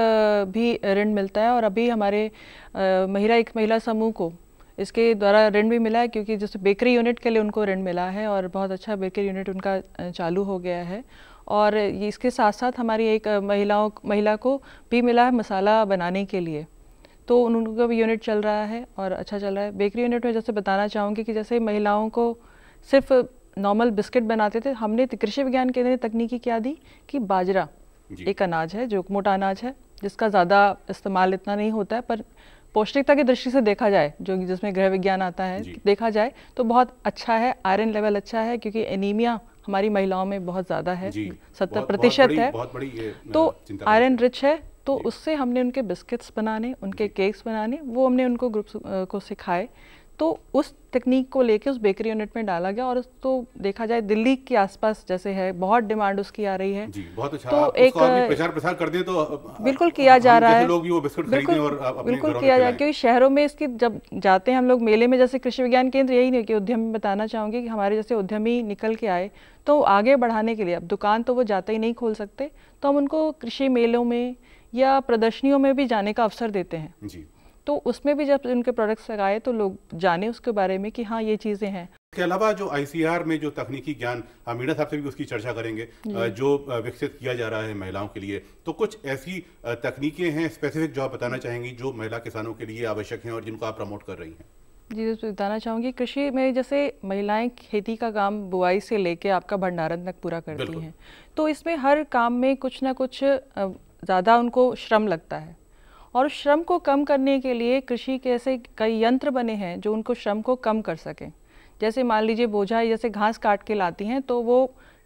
[SPEAKER 3] भी ऋण मिलता है। और अभी हमारे एक महिला समूह को इसके द्वारा ऋण भी मिला है, क्योंकि जैसे बेकरी यूनिट के लिए उनको ऋण मिला है और बहुत अच्छा बेकरी यूनिट उनका चालू हो गया है। और इसके साथ साथ हमारी एक महिला को भी मिला है मसाला बनाने के लिए, तो उनका भी यूनिट चल रहा है और अच्छा चल रहा है। बेकरी यूनिट में जैसे बताना चाहूँगी कि जैसे महिलाओं को सिर्फ नॉर्मल बिस्किट बनाते थे, हमने कृषि विज्ञान केंद्र ने तकनीकी क्या दी कि बाजरा एक अनाज है जो मोटा अनाज है, जिसका ज़्यादा इस्तेमाल इतना नहीं होता है, पर पौष्टिकता की दृष्टि से देखा जाए, जो जिसमें गृह विज्ञान आता है, देखा जाए तो बहुत अच्छा है। आयरन लेवल अच्छा है, क्योंकि एनीमिया हमारी महिलाओं में बहुत ज़्यादा है, 70% है, तो आयरन रिच है। तो उससे हमने उनके बिस्किट्स बनाने, उनके केक्स बनाने, वो हमने उनको ग्रुप्स को सिखाए। तो उस तकनीक को लेके उस बेकरी यूनिट में डाला गया, और तो देखा जाए दिल्ली के आसपास जैसे है बहुत डिमांड उसकी आ रही है।
[SPEAKER 1] जी, बहुत अच्छा।
[SPEAKER 3] तो
[SPEAKER 1] आप
[SPEAKER 3] एक
[SPEAKER 1] प्रचार प्रसार कर दें तो
[SPEAKER 3] बिल्कुल किया जा रहा है,
[SPEAKER 1] लोग भी वो बिस्कुट खरीदें और अपने
[SPEAKER 3] बिल्कुल
[SPEAKER 1] घरों में
[SPEAKER 3] किया जाए,
[SPEAKER 1] खिलाएं।
[SPEAKER 3] क्योंकि शहरों में इसकी जब जाते हैं हम लोग मेले में, जैसे कृषि विज्ञान केंद्र, यही नहीं कि उद्यमी, बताना चाहूँगी कि हमारे जैसे उद्यमी निकल के आए तो आगे बढ़ाने के लिए, अब दुकान तो वो जाते ही नहीं खोल सकते, तो हम उनको कृषि मेलों में या प्रदर्शनियों में भी जाने का अवसर देते हैं
[SPEAKER 1] जी।
[SPEAKER 3] तो उसमें भी जब उनके प्रोडक्ट्स लगाए तो लोग जाने उसके बारे में कि हाँ ये चीज़ें हैं।
[SPEAKER 1] इसके अलावा जो ICR में जो तकनीकी ज्ञान, मीणा साहब से भी उसकी चर्चा करेंगे, जो विकसित किया जा रहा है महिलाओं के लिए, तो कुछ ऐसी तकनीकें हैं स्पेसिफिक जो आप बताना चाहेंगी जो महिला किसानों के लिए आवश्यक हैं और जिनको आप प्रमोट कर रही हैं?
[SPEAKER 3] जी, बताना चाहूँगी, कृषि में जैसे महिलाएं खेती का काम बुआई से लेके आपका भंडारण तक पूरा करती हैं, तो इसमें हर काम में कुछ ना कुछ ज़्यादा उनको श्रम लगता है, और श्रम को कम करने के लिए कृषि के ऐसे कई यंत्र बने हैं जो उनको श्रम को कम कर सकें। जैसे मान लीजिए बोझा, जैसे घास काट के लाती हैं तो वो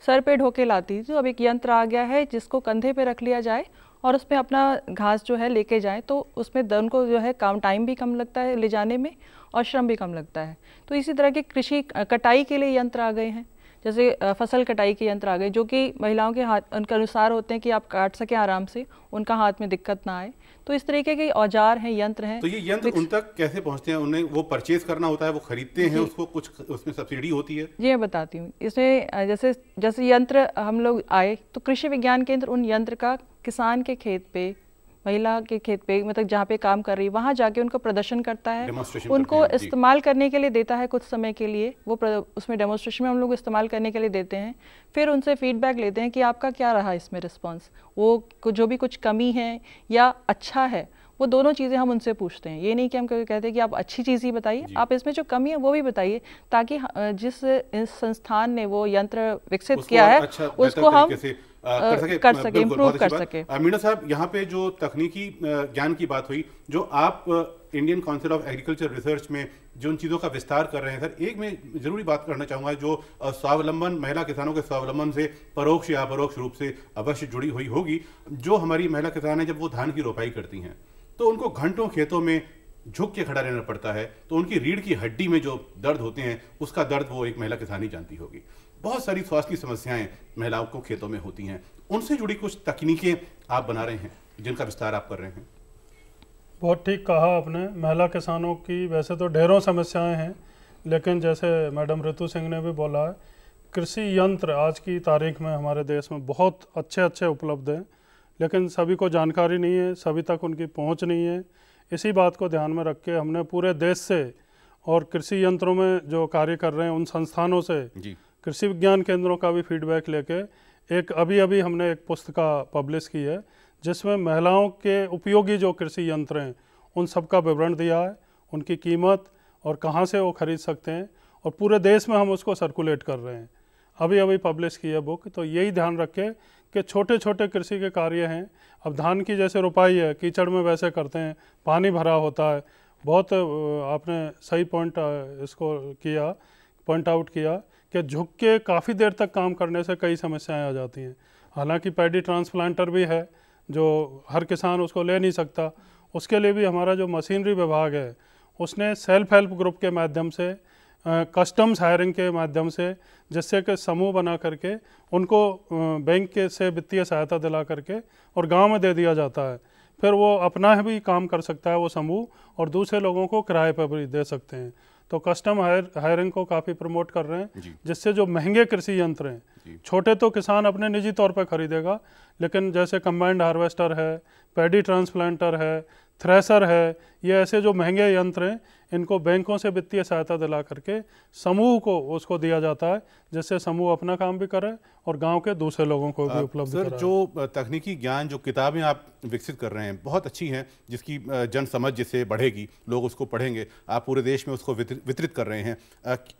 [SPEAKER 3] सर पे ढो के लाती थी, तो अब एक यंत्र आ गया है जिसको कंधे पे रख लिया जाए और उसमें अपना घास जो है लेके जाए, तो उसमें उनको जो है काम टाइम भी कम लगता है ले जाने में और श्रम भी कम लगता है। तो इसी तरह के कृषि कटाई के लिए यंत्र आ गए हैं, जैसे फसल कटाई के यंत्र आ गए जो कि महिलाओं के हाथ उनके अनुसार होते हैं कि आप काट सकें आराम से, उनका हाथ में दिक्कत ना आए। तो इस तरीके के औजार हैं, यंत्र हैं।
[SPEAKER 1] तो ये यंत्र उन तक कैसे पहुंचते हैं? उन्हें वो परचेज करना होता है, वो खरीदते हैं, उसको कुछ उसमें सब्सिडी होती है?
[SPEAKER 3] जी, मैं बताती हूँ। इसमें जैसे यंत्र हम लोग आए तो कृषि विज्ञान केंद्र उन यंत्र का किसान के खेत पे, महिला के खेत पे, मतलब जहाँ पे काम कर रही है वहाँ जाके उनको प्रदर्शन करता है, उनको इस्तेमाल करने के लिए देता है कुछ समय के लिए, वो उसमें डेमोन्स्ट्रेशन में हम लोग इस्तेमाल करने के लिए देते हैं। फिर उनसे फीडबैक लेते हैं कि आपका क्या रहा इसमें रिस्पॉन्स, वो जो भी कुछ कमी है या अच्छा है, वो दोनों चीज़ें हम उनसे पूछते हैं। ये नहीं कि हम कहते हैं कि आप अच्छी चीज़ ही बताइए, आप इसमें जो कमी है वो भी बताइए, ताकि जिस संस्थान ने वो यंत्र विकसित किया है उसको हम कर सके, इम्प्रूव कर सके।
[SPEAKER 1] मीणा साहब, यहाँ पे जो तकनीकी ज्ञान की बात हुई, जो आप Indian council of agriculture research में जो उन चीज़ों का विस्तार कर रहे हैं, सर, एक मैं जरूरी बात करना चाहूँगा जो स्वावलंबन, महिला किसानों के स्वावलंबन से परोक्ष या अपरोक्ष रूप से अवश्य जुड़ी हुई होगी। जो हमारी महिला किसान है, जब वो धान की रोपाई करती हैं तो उनको घंटों खेतों में झुक के खड़ा रहना पड़ता है, तो उनकी रीढ़ की हड्डी में जो दर्द होते हैं उसका दर्द वो एक महिला किसान ही जानती होगी। बहुत सारी स्वास्थ्य की समस्याएं महिलाओं को खेतों में होती हैं, उनसे जुड़ी कुछ तकनीकें आप बना रहे हैं जिनका विस्तार आप कर रहे हैं।
[SPEAKER 4] बहुत ठीक कहा आपने। महिला किसानों की वैसे तो ढेरों समस्याएं हैं, लेकिन जैसे मैडम ऋतु सिंह ने भी बोला है, कृषि यंत्र आज की तारीख में हमारे देश में बहुत अच्छे उपलब्ध हैं, लेकिन सभी को जानकारी नहीं है, सभी तक उनकी पहुंच नहीं है। इसी बात को ध्यान में रख के हमने पूरे देश से और कृषि यंत्रों में जो कार्य कर रहे हैं उन संस्थानों से, कृषि विज्ञान केंद्रों का भी फीडबैक लेके एक अभी हमने एक पुस्तिका पब्लिश की है जिसमें महिलाओं के उपयोगी जो कृषि यंत्र हैं उन सब का विवरण दिया है, उनकी कीमत और कहाँ से वो खरीद सकते हैं, और पूरे देश में हम उसको सर्कुलेट कर रहे हैं। अभी पब्लिश की है बुक। तो यही ध्यान रखें कि छोटे छोटे कृषि के कार्य हैं। अब धान की जैसे रोपाई है, कीचड़ में वैसे करते हैं, पानी भरा होता है। बहुत आपने सही पॉइंट आउट किया कि झुक के काफ़ी देर तक काम करने से कई समस्याएं आ जाती हैं। हालांकि पैडी ट्रांसप्लांटर भी है जो हर किसान उसको ले नहीं सकता, उसके लिए भी हमारा जो मशीनरी विभाग है उसने सेल्फ हेल्प ग्रुप के माध्यम से कस्टम्स हायरिंग के माध्यम से, जिससे कि समूह बना करके उनको बैंक के से वित्तीय सहायता दिला करके और गांव में दे दिया जाता है। फिर वो अपना भी काम कर सकता है वो समूह, और दूसरे लोगों को किराए पर भी दे सकते हैं। तो कस्टम हायरिंग को काफ़ी प्रमोट कर रहे हैं, जिससे जो महंगे कृषि यंत्र हैं, छोटे तो किसान अपने निजी तौर पर खरीदेगा, लेकिन जैसे कंबाइंड हार्वेस्टर है, पैडी ट्रांसप्लांटर है, थ्रेसर है, ये ऐसे जो महंगे यंत्र हैं, इनको बैंकों से वित्तीय सहायता दिला करके समूह को उसको दिया जाता है, जिससे समूह अपना काम भी करे और गांव के दूसरे लोगों को भी उपलब्ध कराए।
[SPEAKER 1] सर, जो तकनीकी ज्ञान, जो किताबें आप विकसित कर रहे हैं, बहुत अच्छी हैं, जिसकी जन समझ जिससे बढ़ेगी, लोग उसको पढ़ेंगे, आप पूरे देश में उसको वितरित कर रहे हैं।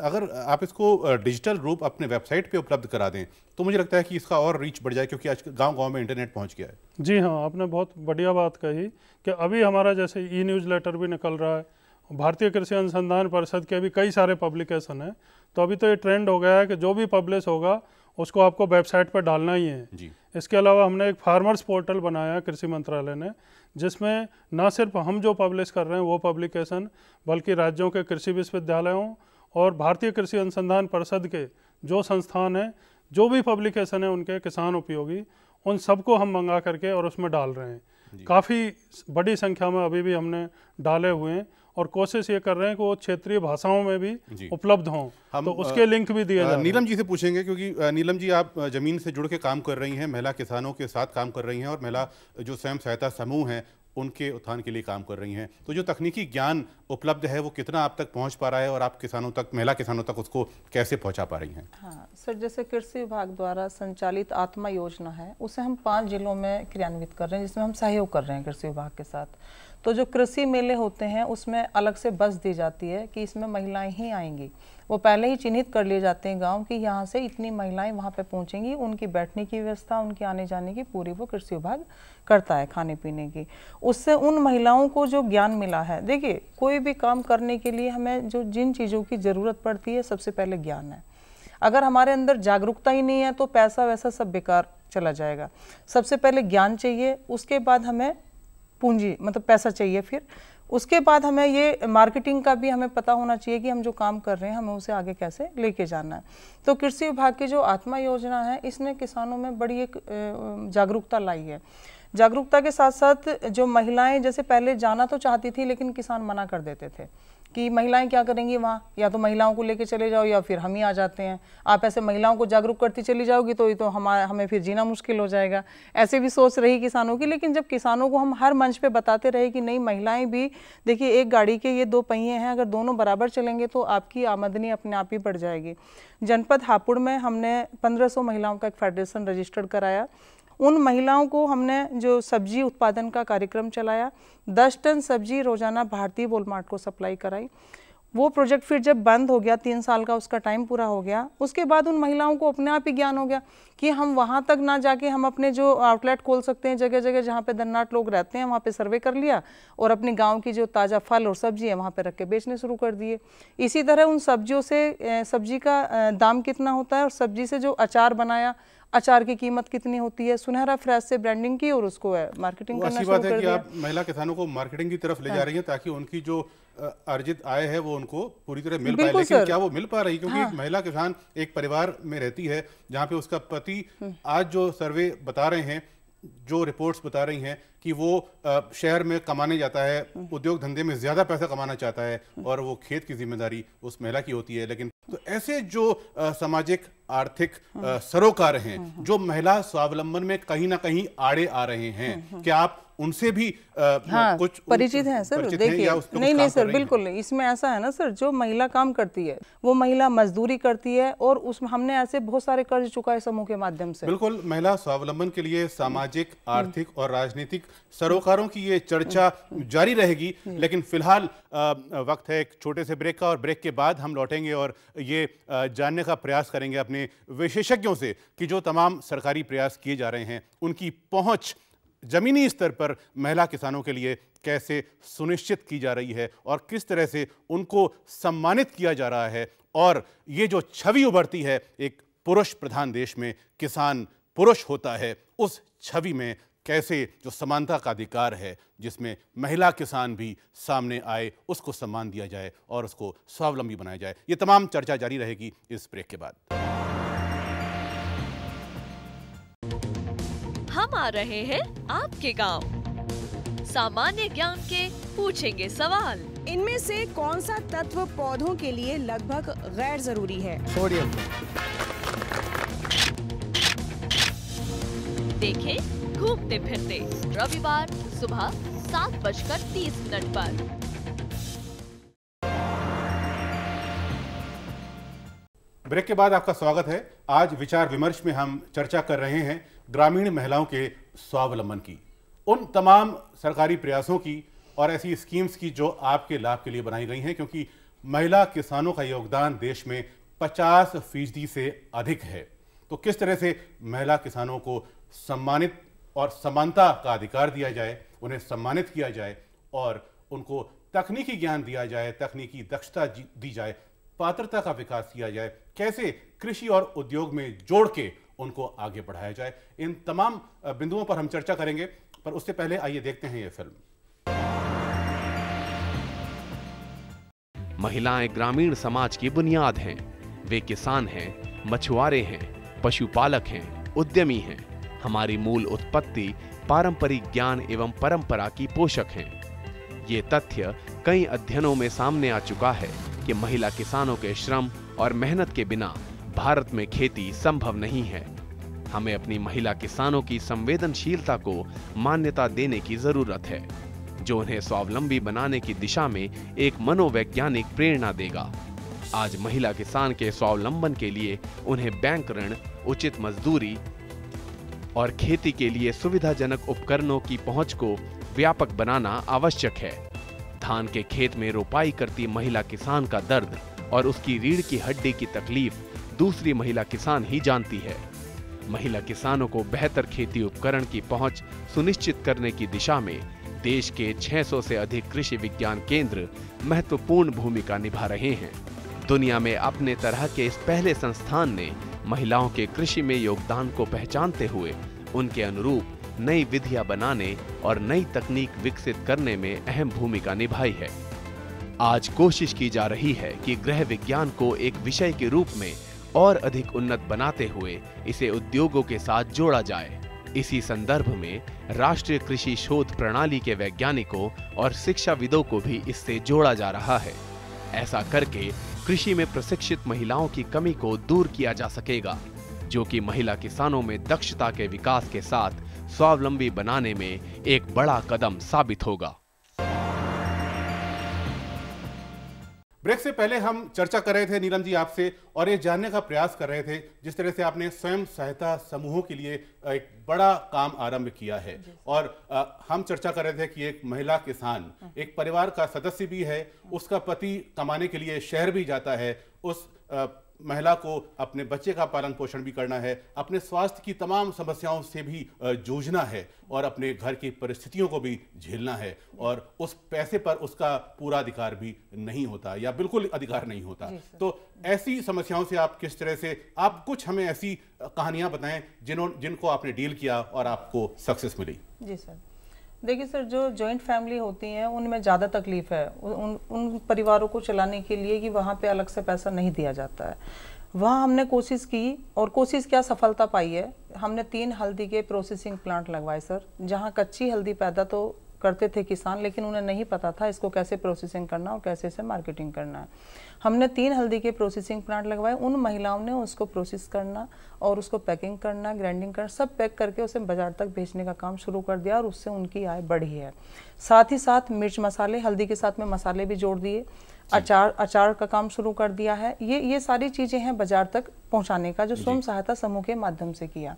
[SPEAKER 1] अगर आप इसको डिजिटल रूप अपने वेबसाइट पे उपलब्ध करा दें तो मुझे लगता है कि इसका और रीच बढ़ जाए, क्योंकि आज गांव-गांव में इंटरनेट पहुंच गया है।
[SPEAKER 4] जी हाँ, आपने बहुत बढ़िया बात कही कि अभी हमारा जैसे ई-न्यूज़लेटर भी निकल रहा है, भारतीय कृषि अनुसंधान परिषद के भी कई सारे पब्लिकेशन हैं। तो अभी तो ये ट्रेंड हो गया है कि जो भी पब्लिश होगा उसको आपको वेबसाइट पर डालना ही है जी। इसके अलावा हमने एक फार्मर्स पोर्टल बनाया है कृषि मंत्रालय ने, जिसमें ना सिर्फ हम जो पब्लिश कर रहे हैं वो पब्लिकेशन, बल्कि राज्यों के कृषि विश्वविद्यालयों और भारतीय कृषि अनुसंधान परिषद के जो संस्थान हैं, जो भी पब्लिकेशन है उनके किसान उपयोगी, उन सबको हम मंगा करके और उसमें डाल रहे हैं। काफ़ी बड़ी संख्या में अभी भी हमने डाले हुए हैं और कोशिश ये कर रहे हैं कि वो क्षेत्रीय भाषाओं में भी उपलब्ध हों, तो उसके लिंक भी दिए जाए।
[SPEAKER 1] नीलम जी से पूछेंगे, क्योंकि नीलम जी आप जमीन से जुड़ के काम कर रही हैं, महिला किसानों के साथ काम कर रही हैं और महिला जो स्वयं सहायता समूह हैं उनके उत्थान के लिए काम कर रही हैं। तो जो तकनीकी ज्ञान उपलब्ध है वो कितना आप तक पहुंच पा रहा है और आप किसानों तक, महिला किसानों तक उसको कैसे पहुंचा पा रही हैं?
[SPEAKER 3] हाँ सर, जैसे कृषि विभाग द्वारा संचालित आत्मा योजना है, उसे हम 5 जिलों में क्रियान्वित कर रहे हैं, जिसमें हम सहयोग कर रहे हैं कृषि विभाग के साथ। तो जो कृषि मेले होते हैं उसमें अलग से बस दी जाती है कि इसमें महिलाएं ही आएंगी। वो पहले ही चिन्हित कर लिए जाते हैं गांव कि यहाँ से इतनी महिलाएं वहाँ पे पहुँचेंगी, उनकी बैठने की व्यवस्था, उनकी आने जाने की पूरी वो कृषि विभाग करता है, खाने पीने की। उससे उन महिलाओं को जो ज्ञान मिला है, देखिए कोई भी काम करने के लिए हमें जो जिन चीज़ों की ज़रूरत पड़ती है, सबसे पहले ज्ञान है। अगर हमारे अंदर जागरूकता ही नहीं है तो पैसा वैसा सब बेकार चला जाएगा। सबसे पहले ज्ञान चाहिए, उसके बाद हमें पूंजी मतलब पैसा चाहिए, फिर उसके बाद हमें ये मार्केटिंग का भी हमें पता होना चाहिए कि हम जो काम कर रहे हैं हमें उसे आगे कैसे लेके जाना है। तो कृषि विभाग की जो आत्मा योजना है, इसने किसानों में बड़ी एक जागरूकता लाई है। जागरूकता के साथ साथ जो महिलाएं जैसे पहले जाना तो चाहती थी, लेकिन किसान मना कर देते थे कि महिलाएं क्या करेंगी वहाँ, या तो महिलाओं को लेके चले जाओ या फिर हम ही आ जाते हैं। आप ऐसे महिलाओं को जागरूक करती चली जाओगी तो हमें फिर जीना मुश्किल हो जाएगा, ऐसे भी सोच रही किसानों की। लेकिन जब किसानों को हम हर मंच पे बताते रहे कि नहीं, महिलाएं भी देखिए, एक गाड़ी के ये 2 पहिए हैं, अगर दोनों बराबर चलेंगे तो आपकी आमदनी अपने आप ही बढ़ जाएगी। जनपद हापुड़ में हमने 1500 महिलाओं का एक फेडरेशन रजिस्टर्ड कराया। उन महिलाओं को हमने जो सब्जी उत्पादन का कार्यक्रम चलाया, 10 टन सब्जी रोजाना भारतीय वॉलमार्ट को सप्लाई कराई। वो प्रोजेक्ट फिर जब बंद हो गया, 3 साल का उसका टाइम पूरा हो गया, उसके बाद उन महिलाओं को अपने आप ही ज्ञान हो गया कि हम वहाँ तक ना जाके हम अपने जो आउटलेट खोल सकते हैं, जगह जगह जहाँ पे धन्नाट लोग रहते हैं वहाँ पे सर्वे कर लिया और अपने गांव की जो ताज़ा फल और सब्जी है वहाँ पे रख के बेचने शुरू कर दिए। इसी तरह उन सब्जियों से सब्जी का दाम कितना होता है और सब्जी से जो अचार बनाया, अचार की कीमत कितनी होती है, सुनहरा फ्रेश से ब्रांडिंग की और उसको मार्केटिंग करना शुरू कर दिया।
[SPEAKER 1] अच्छी बात है कि आप महिला किसानों को मार्केटिंग की तरफ ले जा रही हैं, ताकि उनकी जो अर्जित आय है वो उनको पूरी तरह मिल पाए। लेकिन क्या वो मिल पा रही? क्योंकि महिला किसान एक परिवार में रहती है जहाँ पे उसका पति, आज जो सर्वे बता रहे हैं, जो रिपोर्ट्स बता रही हैं कि वो शहर में कमाने जाता है, उद्योग धंधे में ज्यादा पैसा कमाना चाहता है और वो खेत की जिम्मेदारी उस महिला की होती है। लेकिन तो ऐसे जो सामाजिक आर्थिक सरोकार हैं, जो महिला स्वावलंबन में कहीं ना कहीं आड़े आ रहे हैं, क्या आप उनसे भी कुछ
[SPEAKER 3] परिचित हैं सर? देखिए, नहीं सर, बिल्कुल नहीं। इसमें ऐसा है ना सर, जो महिला काम करती है वो महिला मजदूरी करती है और उसमें हमने ऐसे बहुत सारे कर्ज चुकाए समूह के माध्यम से।
[SPEAKER 1] बिल्कुल, महिला स्वावलंबन के लिए सामाजिक, आर्थिक और राजनीतिक सरोकारों की ये चर्चा जारी रहेगी। लेकिन फिलहाल वक्त है एक छोटे से ब्रेक का, और ब्रेक के बाद हम लौटेंगे और ये जानने का प्रयास करेंगे अपने विशेषज्ञों से कि जो तमाम सरकारी प्रयास किए जा रहे हैं उनकी पहुंच जमीनी स्तर पर महिला किसानों के लिए कैसे सुनिश्चित की जा रही है और किस तरह से उनको सम्मानित किया जा रहा है। और ये जो छवि उभरती है एक पुरुष प्रधान देश में किसान पुरुष होता है, उस छवि में कैसे जो समानता का अधिकार है, जिसमें महिला किसान भी सामने आए, उसको सम्मान दिया जाए और उसको स्वावलंबी बनाया जाए। ये तमाम चर्चा जारी रहेगी इस ब्रेक के बाद।
[SPEAKER 6] हम आ रहे हैं आपके गांव। सामान्य ज्ञान के पूछेंगे सवाल।
[SPEAKER 7] इनमें से कौन सा तत्व पौधों के लिए लगभग गैर जरूरी है?
[SPEAKER 5] सोडियम।
[SPEAKER 6] देखें घूमते फिरते रविवार सुबह 7:30 पर।
[SPEAKER 1] ब्रेक के बाद आपका स्वागत है। आज विचार विमर्श में हम चर्चा कर रहे हैं ग्रामीण महिलाओं के स्वावलंबन की, उन तमाम सरकारी प्रयासों की और ऐसी स्कीम्स की जो आपके लाभ के लिए बनाई गई हैं, क्योंकि महिला किसानों का योगदान देश में 50% से अधिक है। तो किस तरह से महिला किसानों को सम्मानित और समानता का अधिकार दिया जाए, उन्हें सम्मानित किया जाए और उनको तकनीकी ज्ञान दिया जाए, तकनीकी दक्षता दी जाए, पात्रता का विकास किया जाए, कैसे कृषि और उद्योग में जोड़ के उनको आगे बढ़ाया जाए, इन तमाम बिंदुओं पर हम चर्चा करेंगे। पर उससे पहले आइए देखते हैं ये फिल्म।
[SPEAKER 2] महिलाएं ग्रामीण समाज की बुनियाद हैं। वे किसान हैं, मछुआरे हैं, पशुपालक हैं, उद्यमी हैं। हमारी मूल उत्पत्ति पारंपरिक ज्ञान एवं परंपरा की पोषक हैं। ये तथ्य कई अध्ययनों में सामने आ चुका है कि महिला किसानों के श्रम और मेहनत के बिना भारत में खेती संभव नहीं है। हमें अपनी महिला किसानों की संवेदनशीलता को मान्यता देने की जरूरत है, जो उन्हें स्वावलंबी बनाने की दिशा में एक मनोवैज्ञानिक प्रेरणा देगा। आज महिला किसान के स्वावलंबन के लिए उन्हें बैंक ऋण, उचित मजदूरी और खेती के लिए सुविधाजनक उपकरणों की पहुंच को व्यापक बनाना आवश्यक है। धान के खेत में रोपाई करती महिला किसान का दर्द और उसकी रीढ़ की हड्डी की तकलीफ दूसरी महिला किसान ही जानती है। महिला किसानों को बेहतर खेती उपकरण की पहुंच सुनिश्चित करने की दिशा में देश के 600 से अधिक कृषि विज्ञान केंद्र महत्वपूर्ण भूमिका निभा रहे हैं। दुनिया में अपने तरह के इस पहले संस्थान ने महिलाओं के कृषि में योगदान को पहचानते हुए उनके अनुरूप नई विधियां बनाने और नई तकनीक विकसित करने में अहम भूमिका निभाई है। आज कोशिश की जा रही है कि गृह विज्ञान को एक विषय के रूप में और अधिक उन्नत बनाते हुए इसे उद्योगों के साथ जोड़ा जाए। इसी संदर्भ में राष्ट्रीय कृषि शोध प्रणाली के वैज्ञानिकों और शिक्षाविदों को भी इससे जोड़ा जा रहा है। ऐसा करके कृषि में प्रशिक्षित महिलाओं की कमी को दूर किया जा सकेगा, जो कि महिला किसानों में दक्षता के विकास के साथ स्वावलंबी बनाने में एक बड़ा कदम साबित होगा।
[SPEAKER 1] ब्रेक से पहले हम चर्चा कर रहे थे नीलम जी आपसे, और ये जानने का प्रयास कर रहे थे जिस तरह से आपने स्वयं सहायता समूहों के लिए एक बड़ा काम आरंभ किया है। और हम चर्चा कर रहे थे कि एक महिला किसान एक परिवार का सदस्य भी है, उसका पति कमाने के लिए शहर भी जाता है, उस महिला को अपने बच्चे का पालन पोषण भी करना है, अपने स्वास्थ्य की तमाम समस्याओं से भी जूझना है और अपने घर की परिस्थितियों को भी झेलना है, और उस पैसे पर उसका पूरा अधिकार भी नहीं होता या बिल्कुल अधिकार नहीं होता। तो ऐसी समस्याओं से आप किस तरह से, आप कुछ हमें ऐसी कहानियां बताएं जिनको आपने डील किया और आपको सक्सेस मिली।
[SPEAKER 3] जी सर, देखिए सर, जो जॉइंट फैमिली होती हैं उनमें ज़्यादा तकलीफ है उन परिवारों को चलाने के लिए कि वहाँ पे अलग से पैसा नहीं दिया जाता है। वहाँ हमने कोशिश की और कोशिश क्या सफलता पाई है। हमने 3 हल्दी के प्रोसेसिंग प्लांट लगवाए सर, जहाँ कच्ची हल्दी पैदा तो करते थे किसान, लेकिन उन्हें नहीं पता था इसको कैसे प्रोसेसिंग करना और कैसे इसे मार्केटिंग करना है। हमने 3 हल्दी के प्रोसेसिंग प्लांट लगवाए। उन महिलाओं ने उसको प्रोसेस करना और उसको पैकिंग करना, ग्राइंडिंग करना, सब पैक करके उसे बाजार तक भेजने का काम शुरू कर दिया और उससे उनकी आय बढ़ी है। साथ ही साथ मिर्च मसाले, हल्दी के साथ में मसाले भी जोड़ दिए, अचार का काम शुरू कर दिया है। ये सारी चीज़ें हैं बाजार तक पहुँचाने का, जो स्वयं सहायता समूह के माध्यम से किया।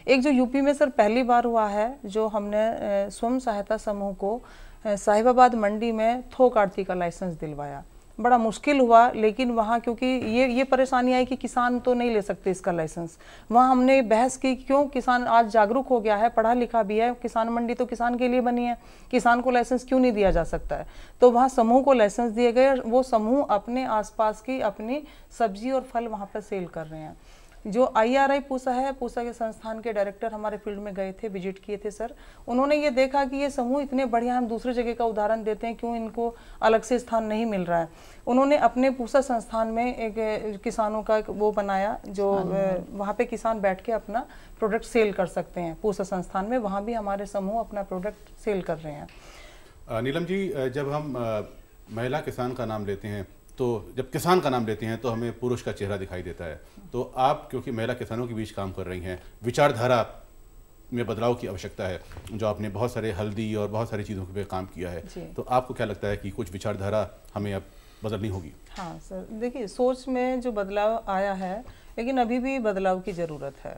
[SPEAKER 3] एक जो यूपी में सर पहली बार हुआ है, जो हमने स्वयं सहायता समूह को साहिबाबाद मंडी में थोक आड़ती का लाइसेंस दिलवाया। बड़ा मुश्किल हुआ, लेकिन वहाँ क्योंकि ये परेशानी आई कि किसान तो नहीं ले सकते इसका लाइसेंस। वहाँ हमने बहस की, क्यों किसान आज जागरूक हो गया है, पढ़ा लिखा भी है, किसान मंडी तो किसान के लिए बनी है, किसान को लाइसेंस क्यों नहीं दिया जा सकता है। तो वहाँ समूह को लाइसेंस दिए गए, वो समूह अपने आसपास की अपनी सब्जी और फल वहाँ पर सेल कर रहे हैं। जो IRI पूसा है, पूसा के संस्थान के डायरेक्टर हमारे फील्ड में गए थे, विजिट किए थे सर। उन्होंने ये देखा कि ये समूह इतने बढ़िया, हम दूसरी जगह का उदाहरण देते हैं, क्यों इनको अलग से स्थान नहीं मिल रहा है। उन्होंने अपने पूसा संस्थान में एक किसानों का वो बनाया, जो वहाँ पे किसान बैठ के अपना प्रोडक्ट सेल कर सकते हैं। पूसा संस्थान में वहाँ भी हमारे समूह अपना प्रोडक्ट सेल कर रहे हैं।
[SPEAKER 1] नीलम जी, जब हम महिला किसान का नाम लेते हैं, तो जब किसान का नाम लेते हैं तो हमें पुरुष का चेहरा दिखाई देता है। तो आप क्योंकि महिला किसानों के बीच काम कर रही हैं, विचारधारा में बदलाव की आवश्यकता है, जो आपने बहुत सारे हल्दी और बहुत सारी चीज़ों पे काम किया है, तो आपको क्या लगता है कि कुछ विचारधारा हमें अब बदलनी होगी?
[SPEAKER 3] हाँ सर, देखिए सोच में जो बदलाव आया है, लेकिन अभी भी बदलाव की ज़रूरत है।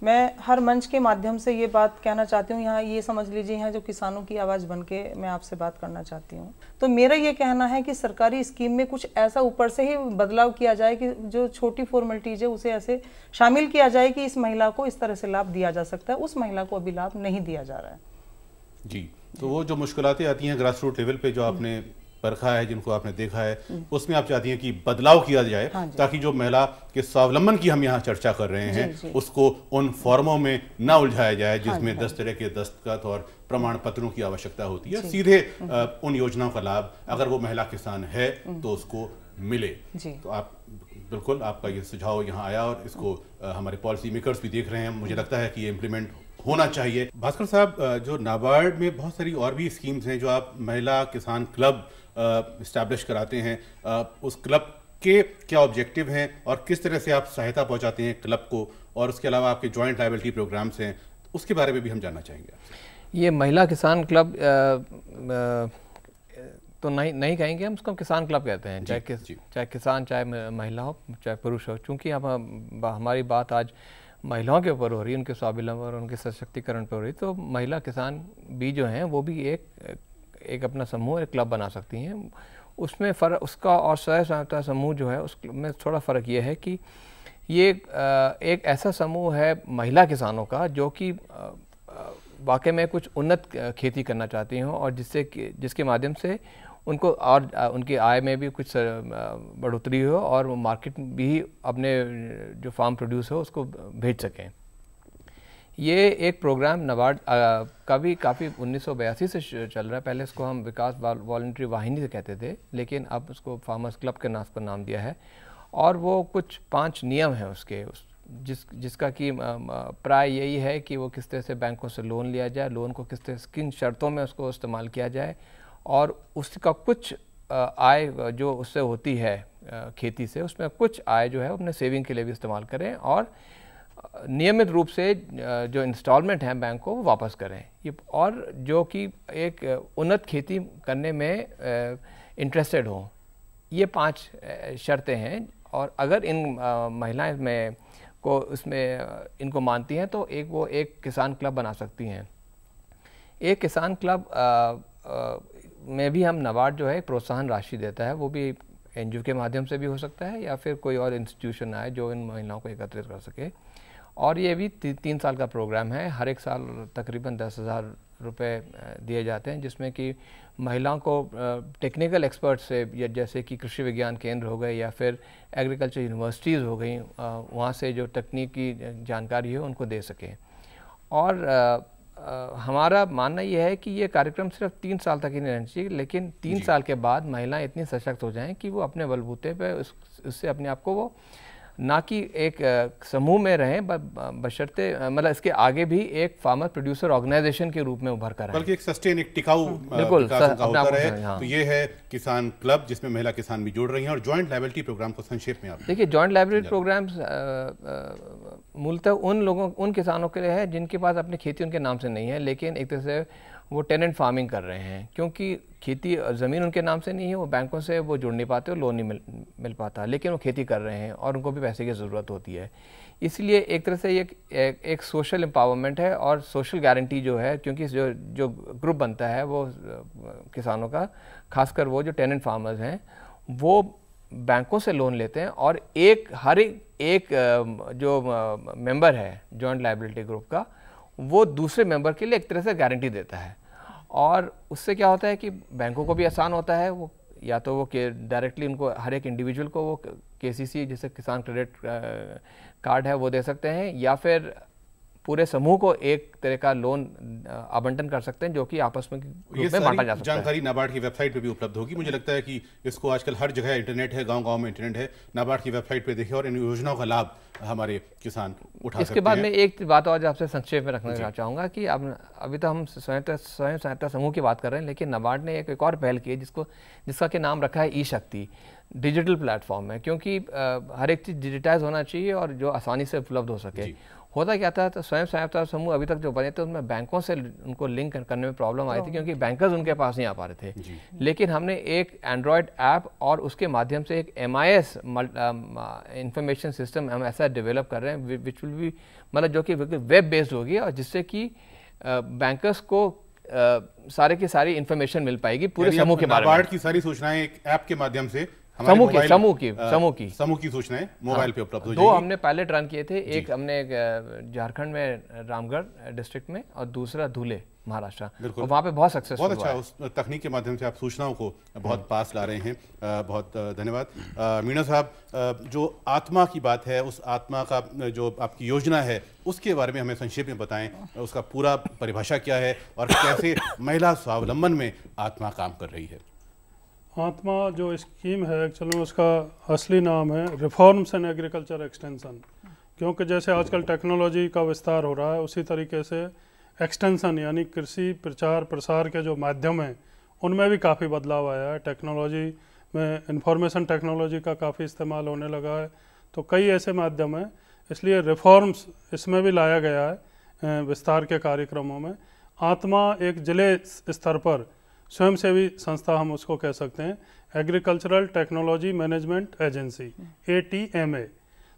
[SPEAKER 3] मैं हर मंच के माध्यम से ये बात कहना चाहती हूँ, यहाँ ये समझ लीजिए, यहाँ जो किसानों की आवाज़ बन के मैं आपसे बात करना चाहती हूँ। तो मेरा ये कहना है कि सरकारी स्कीम में कुछ ऐसा ऊपर से ही बदलाव किया जाए कि जो छोटी फॉर्मेलिटीज है उसे ऐसे शामिल किया जाए कि इस महिला को इस तरह से लाभ दिया जा सकता है, उस महिला को अभी लाभ नहीं दिया जा रहा है।
[SPEAKER 1] जी, तो वो जो मुश्किलातें आती हैं ग्रास रूट लेवल पे, जो आपने परखा है, जिनको आपने देखा है, उसमें आप चाहती हैं कि बदलाव किया जाए, ताकि जो महिला के स्वावलंबन की हम यहाँ चर्चा कर रहे हैं उसको उन फॉर्मों में न उलझाया जाए जिसमें 10 तरह के दस्तखत और प्रमाण पत्रों की आवश्यकता होती है। सीधे उन योजनाओं का लाभ अगर वो महिला किसान है तो उसको मिले। तो आप बिल्कुल, आपका ये सुझाव यहाँ आया और इसको हमारे पॉलिसी मेकर्स भी देख रहे हैं। मुझे लगता है कि ये इम्प्लीमेंट होना चाहिए। भास्कर साहब, जो नाबार्ड में बहुत सारी और भी स्कीम्स हैं, जो आप महिला किसान क्लब इस्टेब्लिश कराते हैं, उस क्लब के क्या ऑब्जेक्टिव हैं और किस तरह से आप सहायता पहुंचाते हैं क्लब को, और उसके अलावा आपके जॉइंट लायबिलिटी प्रोग्राम्स हैं, उसके बारे में भी हम जानना चाहेंगे आपसे।
[SPEAKER 5] ये महिला किसान क्लब तो नहीं कहेंगे, हम उसको किसान क्लब कहते हैं। चाहे किसान, चाहे महिला हो, चाहे पुरुष हो। चूँकि अब हमारी बात आज महिलाओं के ऊपर हो रही है, उनके स्वावलंबन और उनके सशक्तिकरण पर हो रही है, तो महिला किसान भी जो हैं वो भी एक अपना समूह, एक क्लब बना सकती हैं। उसमें फ़र्क उसका और स्वयं सहायता समूह जो है उसमें थोड़ा फ़र्क ये है कि ये एक ऐसा समूह है महिला किसानों का जो कि वाकई में कुछ उन्नत खेती करना चाहती हों, और जिसके माध्यम से उनको और उनकी आय में भी कुछ बढ़ोतरी हो और वो मार्केट भी अपने जो फार्म प्रोड्यूस हो उसको भेज सकें। ये एक प्रोग्राम नाबार्ड का भी काफ़ी 1982 से चल रहा है। पहले इसको हम विकास वॉलंटरी वाहिनी से कहते थे, लेकिन अब उसको फार्मर्स क्लब के नाम पर नाम दिया है। और वो कुछ 5 नियम हैं उसके, जिसका कि प्राय यही है कि वो किस तरह से बैंकों से लोन लिया जाए, लोन को किस तरह किन शर्तों में उसको इस्तेमाल किया जाए, और उसका कुछ आय जो उससे होती है खेती से, उसमें कुछ आय जो है अपने सेविंग के लिए भी इस्तेमाल करें, और नियमित रूप से जो इंस्टॉलमेंट हैं बैंक को वापस करें। ये और जो कि एक उन्नत खेती करने में इंटरेस्टेड हों, ये 5 शर्तें हैं। और अगर इन महिलाएं में को इसमें इनको मानती हैं तो वो एक किसान क्लब बना सकती हैं। एक किसान क्लब में भी हम नाबार्ड जो है प्रोत्साहन राशि देता है, वो भी NGO के माध्यम से भी हो सकता है या फिर कोई और इंस्टीट्यूशन आए जो इन महिलाओं को एकत्रित कर सके। और ये भी 3 साल का प्रोग्राम है। हर एक साल तकरीबन 10,000 रुपये दिए जाते हैं, जिसमें कि महिलाओं को टेक्निकल एक्सपर्ट से, या जैसे कि कृषि विज्ञान केंद्र हो गए या फिर एग्रीकल्चर यूनिवर्सिटीज़ हो गई, वहाँ से जो तकनीकी जानकारी है उनको दे सकें। और हमारा मानना यह है कि ये कार्यक्रम सिर्फ 3 साल तक ही नहीं रहना चाहिए, लेकिन 3 साल के बाद महिलाएं इतनी सशक्त हो जाएं कि वो अपने बलबूते पे उससे अपने आप को वो ना कि एक समूह में रहें, बशर्ते मतलब इसके आगे भी एक फार्मर प्रोड्यूसर ऑर्गेनाइजेशन के रूप में उभर कर,
[SPEAKER 1] बल्कि एक सस्टेन, एक टिकाऊ विकास उनका होता रहे। हाँ। तो ये है किसान क्लब, जिसमें महिला किसान भी जुड़ रही हैं। और जॉइंट लायबिलिटी प्रोग्राम को संक्षेप में आप
[SPEAKER 5] देखिए। जॉइंट लायबिलिटी प्रोग्राम्स मूलतः उन किसानों के लिए है जिनके पास अपनी खेती उनके नाम से नहीं है, लेकिन एक तरह से वो टेनेंट फार्मिंग कर रहे हैं, क्योंकि खेती ज़मीन उनके नाम से नहीं है, वो बैंकों से वो जुड़ नहीं पाते और लोन नहीं मिल पाता, लेकिन वो खेती कर रहे हैं और उनको भी पैसे की ज़रूरत होती है। इसलिए एक तरह से ये एक सोशल एम्पावरमेंट है और सोशल गारंटी जो है, क्योंकि जो ग्रुप बनता है वो किसानों का, खासकर वो जो टेनेंट फार्मर्स हैं, वो बैंकों से लोन लेते हैं, और हर एक जो मेंबर है जॉइंट लायबिलिटी ग्रुप का, वो दूसरे मेंबर के लिए एक तरह से गारंटी देता है। और उससे क्या होता है कि बैंकों को भी आसान होता है वो या तो वो डायरेक्टली उनको हर एक इंडिविजुअल को वो KCC जैसे किसान क्रेडिट कार्ड है वो दे सकते हैं, या फिर पूरे समूह को एक तरह का लोन आवंटन कर सकते हैं जो कि आपस में ग्रुप में बांटा जा सकता है।
[SPEAKER 1] जानकारी नाबार्ड की वेबसाइट पे भी उपलब्ध होगी। मुझे लगता है कि इसको आजकल हर जगह इंटरनेट है, गांव-गांव में इंटरनेट है, नाबार्ड की वेबसाइट पे देखिए और इन योजनाओं का लाभ हमारे किसान उठा सकते हैं।
[SPEAKER 5] इसके बाद में एक बात और आपसे संक्षेप में रखना चाहूँगा कि अभी तो हम स्वयं सहायता समूह की बात कर रहे हैं, लेकिन नाबार्ड ने एक और पहल की है जिसका कि नाम रखा है ई-शक्ति, डिजिटल प्लेटफॉर्म है, क्योंकि हर एक चीज़ डिजिटाइज होना चाहिए और जो आसानी से उपलब्ध हो सके। होता क्या था, तो स्वयं सहायता समूह अभी तक जो बने थे उनमें बैंकों से उनको लिंक करने में प्रॉब्लम आई थी, क्योंकि बैंकर्स उनके पास नहीं आ पा रहे थे। लेकिन हमने एक एंड्रॉयड ऐप और उसके माध्यम से एक MIS इंफॉर्मेशन सिस्टम हम ऐसा डेवलप कर रहे हैं विच विल बी मतलब जो कि वेब बेस्ड होगी और जिससे कि बैंकर्स को सारे की सारी इन्फॉर्मेशन मिल पाएगी पूरे समूह के बारे में।
[SPEAKER 1] नाबार्ड की सारी सूचनाएं एक ऐप के माध्यम से
[SPEAKER 5] समूह की
[SPEAKER 1] सूचनाएं मोबाइल पे उपलब्ध हो
[SPEAKER 5] जाएगी। 2 हमने पायलट रन किए थे, एक हमने झारखंड में रामगढ़ डिस्ट्रिक्ट में और दूसरा धुले महाराष्ट्र, और वहाँ पे बहुत सक्सेसफुल।
[SPEAKER 1] बहुत अच्छा, उस तकनीक के माध्यम से आप सूचनाओं को बहुत पास ला रहे हैं। बहुत धन्यवाद। मीणा साहब, जो आत्मा की बात है, उस आत्मा का जो आपकी योजना है उसके बारे में हमें संक्षेप में बताएं, उसका पूरा परिभाषा क्या है और कैसे महिला स्वावलंबन में आत्मा काम कर रही है।
[SPEAKER 4] आत्मा जो स्कीम है एक्चुअली में उसका असली नाम है रिफॉर्म्स एंड एग्रीकल्चर एक्सटेंशन, क्योंकि जैसे आजकल टेक्नोलॉजी का विस्तार हो रहा है उसी तरीके से एक्सटेंशन यानी कृषि प्रचार प्रसार के जो माध्यम हैं उनमें भी काफ़ी बदलाव आया है। टेक्नोलॉजी में इंफॉर्मेशन टेक्नोलॉजी का काफ़ी इस्तेमाल होने लगा है, तो कई ऐसे माध्यम हैं, इसलिए रिफॉर्म्स इसमें भी लाया गया है विस्तार के कार्यक्रमों में। आत्मा एक जिले स्तर पर स्वयंसेवी संस्था हम उसको कह सकते हैं, agricultural technology management agency ATMA।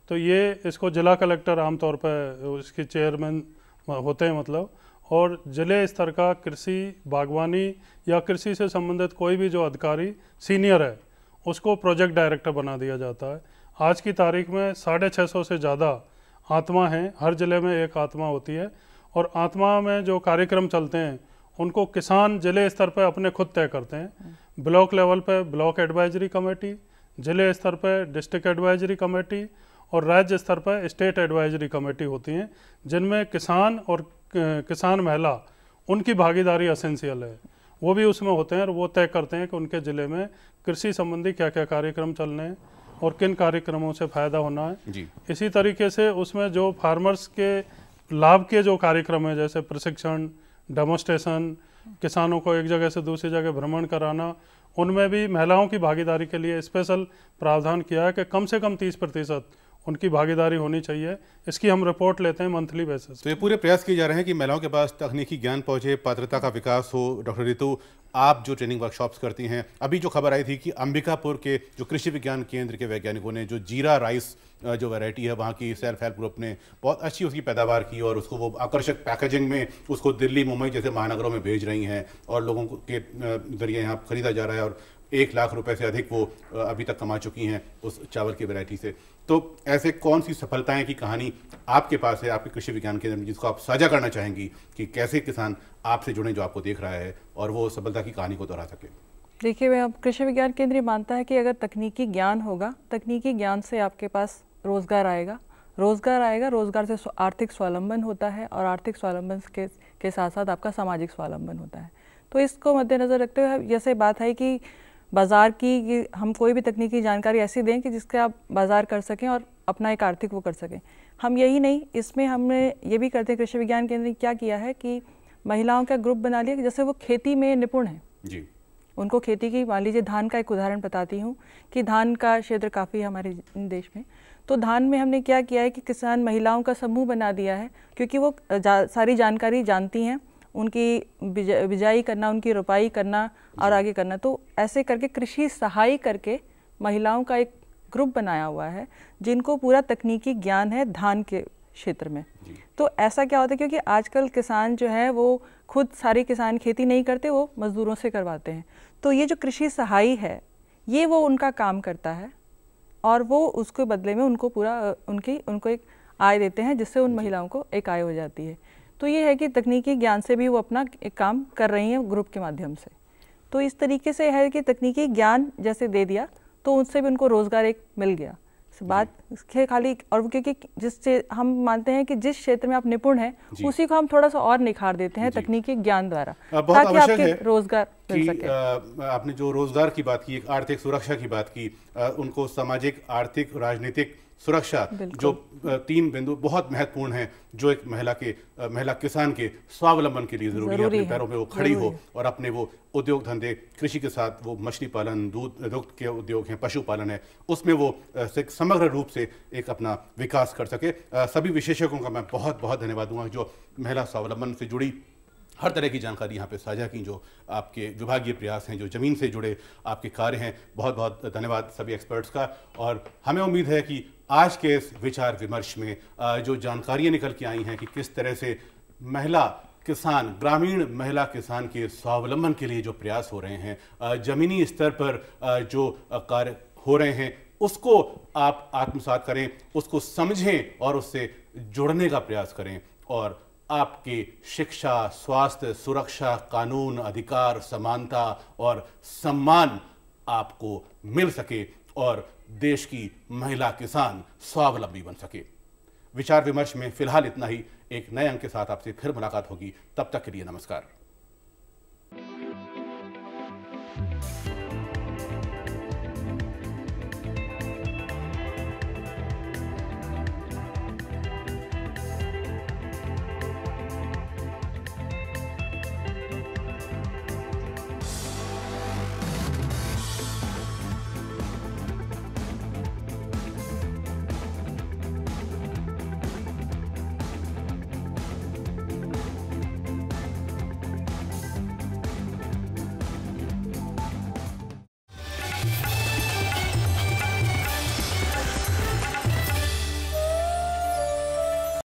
[SPEAKER 4] तो ये इसको जिला कलेक्टर आमतौर पर इसके चेयरमैन होते हैं मतलब, और जिले स्तर का कृषि बागवानी या कृषि से संबंधित कोई भी जो अधिकारी सीनियर है उसको प्रोजेक्ट डायरेक्टर बना दिया जाता है। आज की तारीख में 650 से ज़्यादा आत्मा हैं, हर जिले में एक आत्मा होती है, और आत्मा में जो कार्यक्रम चलते हैं उनको किसान जिले स्तर पर अपने खुद तय करते हैं। ब्लॉक लेवल पे ब्लॉक एडवाइजरी कमेटी, जिले स्तर पर डिस्ट्रिक्ट एडवाइजरी कमेटी और राज्य स्तर पर स्टेट एडवाइजरी कमेटी होती हैं, जिनमें किसान और किसान महिला उनकी भागीदारी एसेंशियल है। वो भी उसमें होते हैं और वो तय करते हैं कि उनके ज़िले में कृषि संबंधी क्या क्या कार्यक्रम चलने हैं और किन कार्यक्रमों से फ़ायदा होना है जी। इसी तरीके से उसमें जो फार्मर्स के लाभ के जो कार्यक्रम हैं, जैसे प्रशिक्षण, डेमोस्ट्रेशन, किसानों को एक जगह से दूसरी जगह भ्रमण कराना, उनमें भी महिलाओं की भागीदारी के लिए स्पेशल प्रावधान किया है कि कम से कम 30% उनकी भागीदारी होनी चाहिए। इसकी हम रिपोर्ट लेते हैं मंथली बेसिस।
[SPEAKER 1] तो ये पूरे प्रयास किए जा रहे हैं कि महिलाओं के पास तकनीकी ज्ञान पहुंचे, पात्रता का विकास हो। डॉक्टर रितु, आप जो ट्रेनिंग वर्कशॉप्स करती हैं, अभी जो खबर आई थी कि अंबिकापुर के जो कृषि विज्ञान केंद्र के वैज्ञानिकों ने जो जीरा राइस जो वैरायटी है वहाँ की सेल्फ हेल्प ग्रुप ने बहुत अच्छी उसकी पैदावार की और उसको वो आकर्षक पैकेजिंग में उसको दिल्ली मुंबई जैसे महानगरों में भेज रही हैं और लोगों के जरिए यहाँ खरीदा जा रहा है और 1 लाख रुपए से अधिक वो अभी तक कमा चुकी हैं उस चावल की वैरायटी से। तो ऐसे कौन सी सफलताएं की कहानी आपके पास है, आपके कृषि विज्ञान केंद्र में, जिसको आप साझा करना चाहेंगी कि कैसे किसान आपसे जुड़े जो आपको देख रहा है और वो सफलता की कहानी को दोहरा सके?
[SPEAKER 3] देखिए, मैं अब कृषि विज्ञान केंद्र ये मानता है कि अगर तकनीकी ज्ञान होगा, तकनीकी ज्ञान से आपके पास रोज़गार आएगा, रोज़गार से आर्थिक स्वावलंबन होता है और आर्थिक स्वावलंबन के साथ साथ आपका सामाजिक स्वावलंबन होता है। तो इसको मद्देनज़र रखते हुए जैसे बात है कि बाज़ार की हम कोई भी तकनीकी जानकारी ऐसी दें कि जिसके आप बाज़ार कर सकें और अपना एक आर्थिक वो कर सकें। हम यही नहीं, इसमें हमने ये भी करते हैं, कृषि विज्ञान केंद्र ने क्या किया है कि महिलाओं का ग्रुप बना लिया कि जैसे वो खेती में निपुण है जी, उनको खेती की, मान लीजिए धान का एक उदाहरण बताती हूँ कि धान का क्षेत्र काफ़ी है हमारे देश में। तो धान में हमने क्या किया है कि किसान महिलाओं का समूह बना दिया है, क्योंकि वो सारी जानकारी जानती हैं, उनकी बिजाई करना, उनकी रोपाई करना और आगे करना। तो ऐसे करके कृषि सहाय करके महिलाओं का एक ग्रुप बनाया हुआ है जिनको पूरा तकनीकी ज्ञान है धान के क्षेत्र में। तो ऐसा क्या होता है, क्योंकि आजकल किसान जो है वो खुद सारे किसान खेती नहीं करते, वो मजदूरों से करवाते हैं। तो ये जो कृषि सहाय है ये वो उनका काम करता है और वो उसके बदले में उनको पूरा उनको एक आय देते हैं, जिससे उन महिलाओं को एक आय हो जाती है। तो ये है कि तकनीकी ज्ञान से भी वो अपना एक काम कर रही हैं ग्रुप के माध्यम से। तो इस तरीके से है कि तकनीकी ज्ञान जैसे दे दिया तो उससे भी उनको रोज़गार एक मिल गया। बात है खाली, और क्योंकि जिससे हम मानते हैं कि जिस क्षेत्र में आप निपुण हैं उसी को हम थोड़ा सा और निखार देते हैं तकनीकी ज्ञान द्वारा, ताकि आपके रोजगार मिल सके।
[SPEAKER 1] आपने जो रोजगार की बात की, आर्थिक सुरक्षा की बात की, उनको सामाजिक, आर्थिक, राजनीतिक सुरक्षा, जो 3 बिंदु बहुत महत्वपूर्ण हैं, जो एक महिला किसान के स्वावलंबन के लिए जरूरी है, अपने पैरों पे वो खड़ी हो और अपने वो उद्योग धंधे, कृषि के साथ वो मछली पालन, दुग्ध के उद्योग हैं, पशुपालन है, उसमें वो समग्र रूप से एक अपना विकास कर सके। सभी विशेषज्ञों का मैं बहुत बहुत धन्यवाद दूंगा जो महिला स्वावलंबन से जुड़ी हर तरह की जानकारी यहाँ पे साझा की, जो आपके विभागीय प्रयास हैं, जो ज़मीन से जुड़े आपके कार्य हैं। बहुत बहुत धन्यवाद सभी एक्सपर्ट्स का। और हमें उम्मीद है कि आज के इस विचार विमर्श में जो जानकारियाँ निकल के आई हैं कि किस तरह से महिला किसान, ग्रामीण महिला किसान के स्वावलंबन के लिए जो प्रयास हो रहे हैं, ज़मीनी स्तर पर जो कार्य हो रहे हैं, उसको आप आत्मसात करें, उसको समझें और उससे जुड़ने का प्रयास करें, और आपके शिक्षा, स्वास्थ्य, सुरक्षा, कानून, अधिकार, समानता और सम्मान आपको मिल सके और देश की महिला किसान स्वावलंबी बन सके। विचार विमर्श में फिलहाल इतना ही। एक नए अंक के साथ आपसे फिर मुलाकात होगी। तब तक के लिए नमस्कार।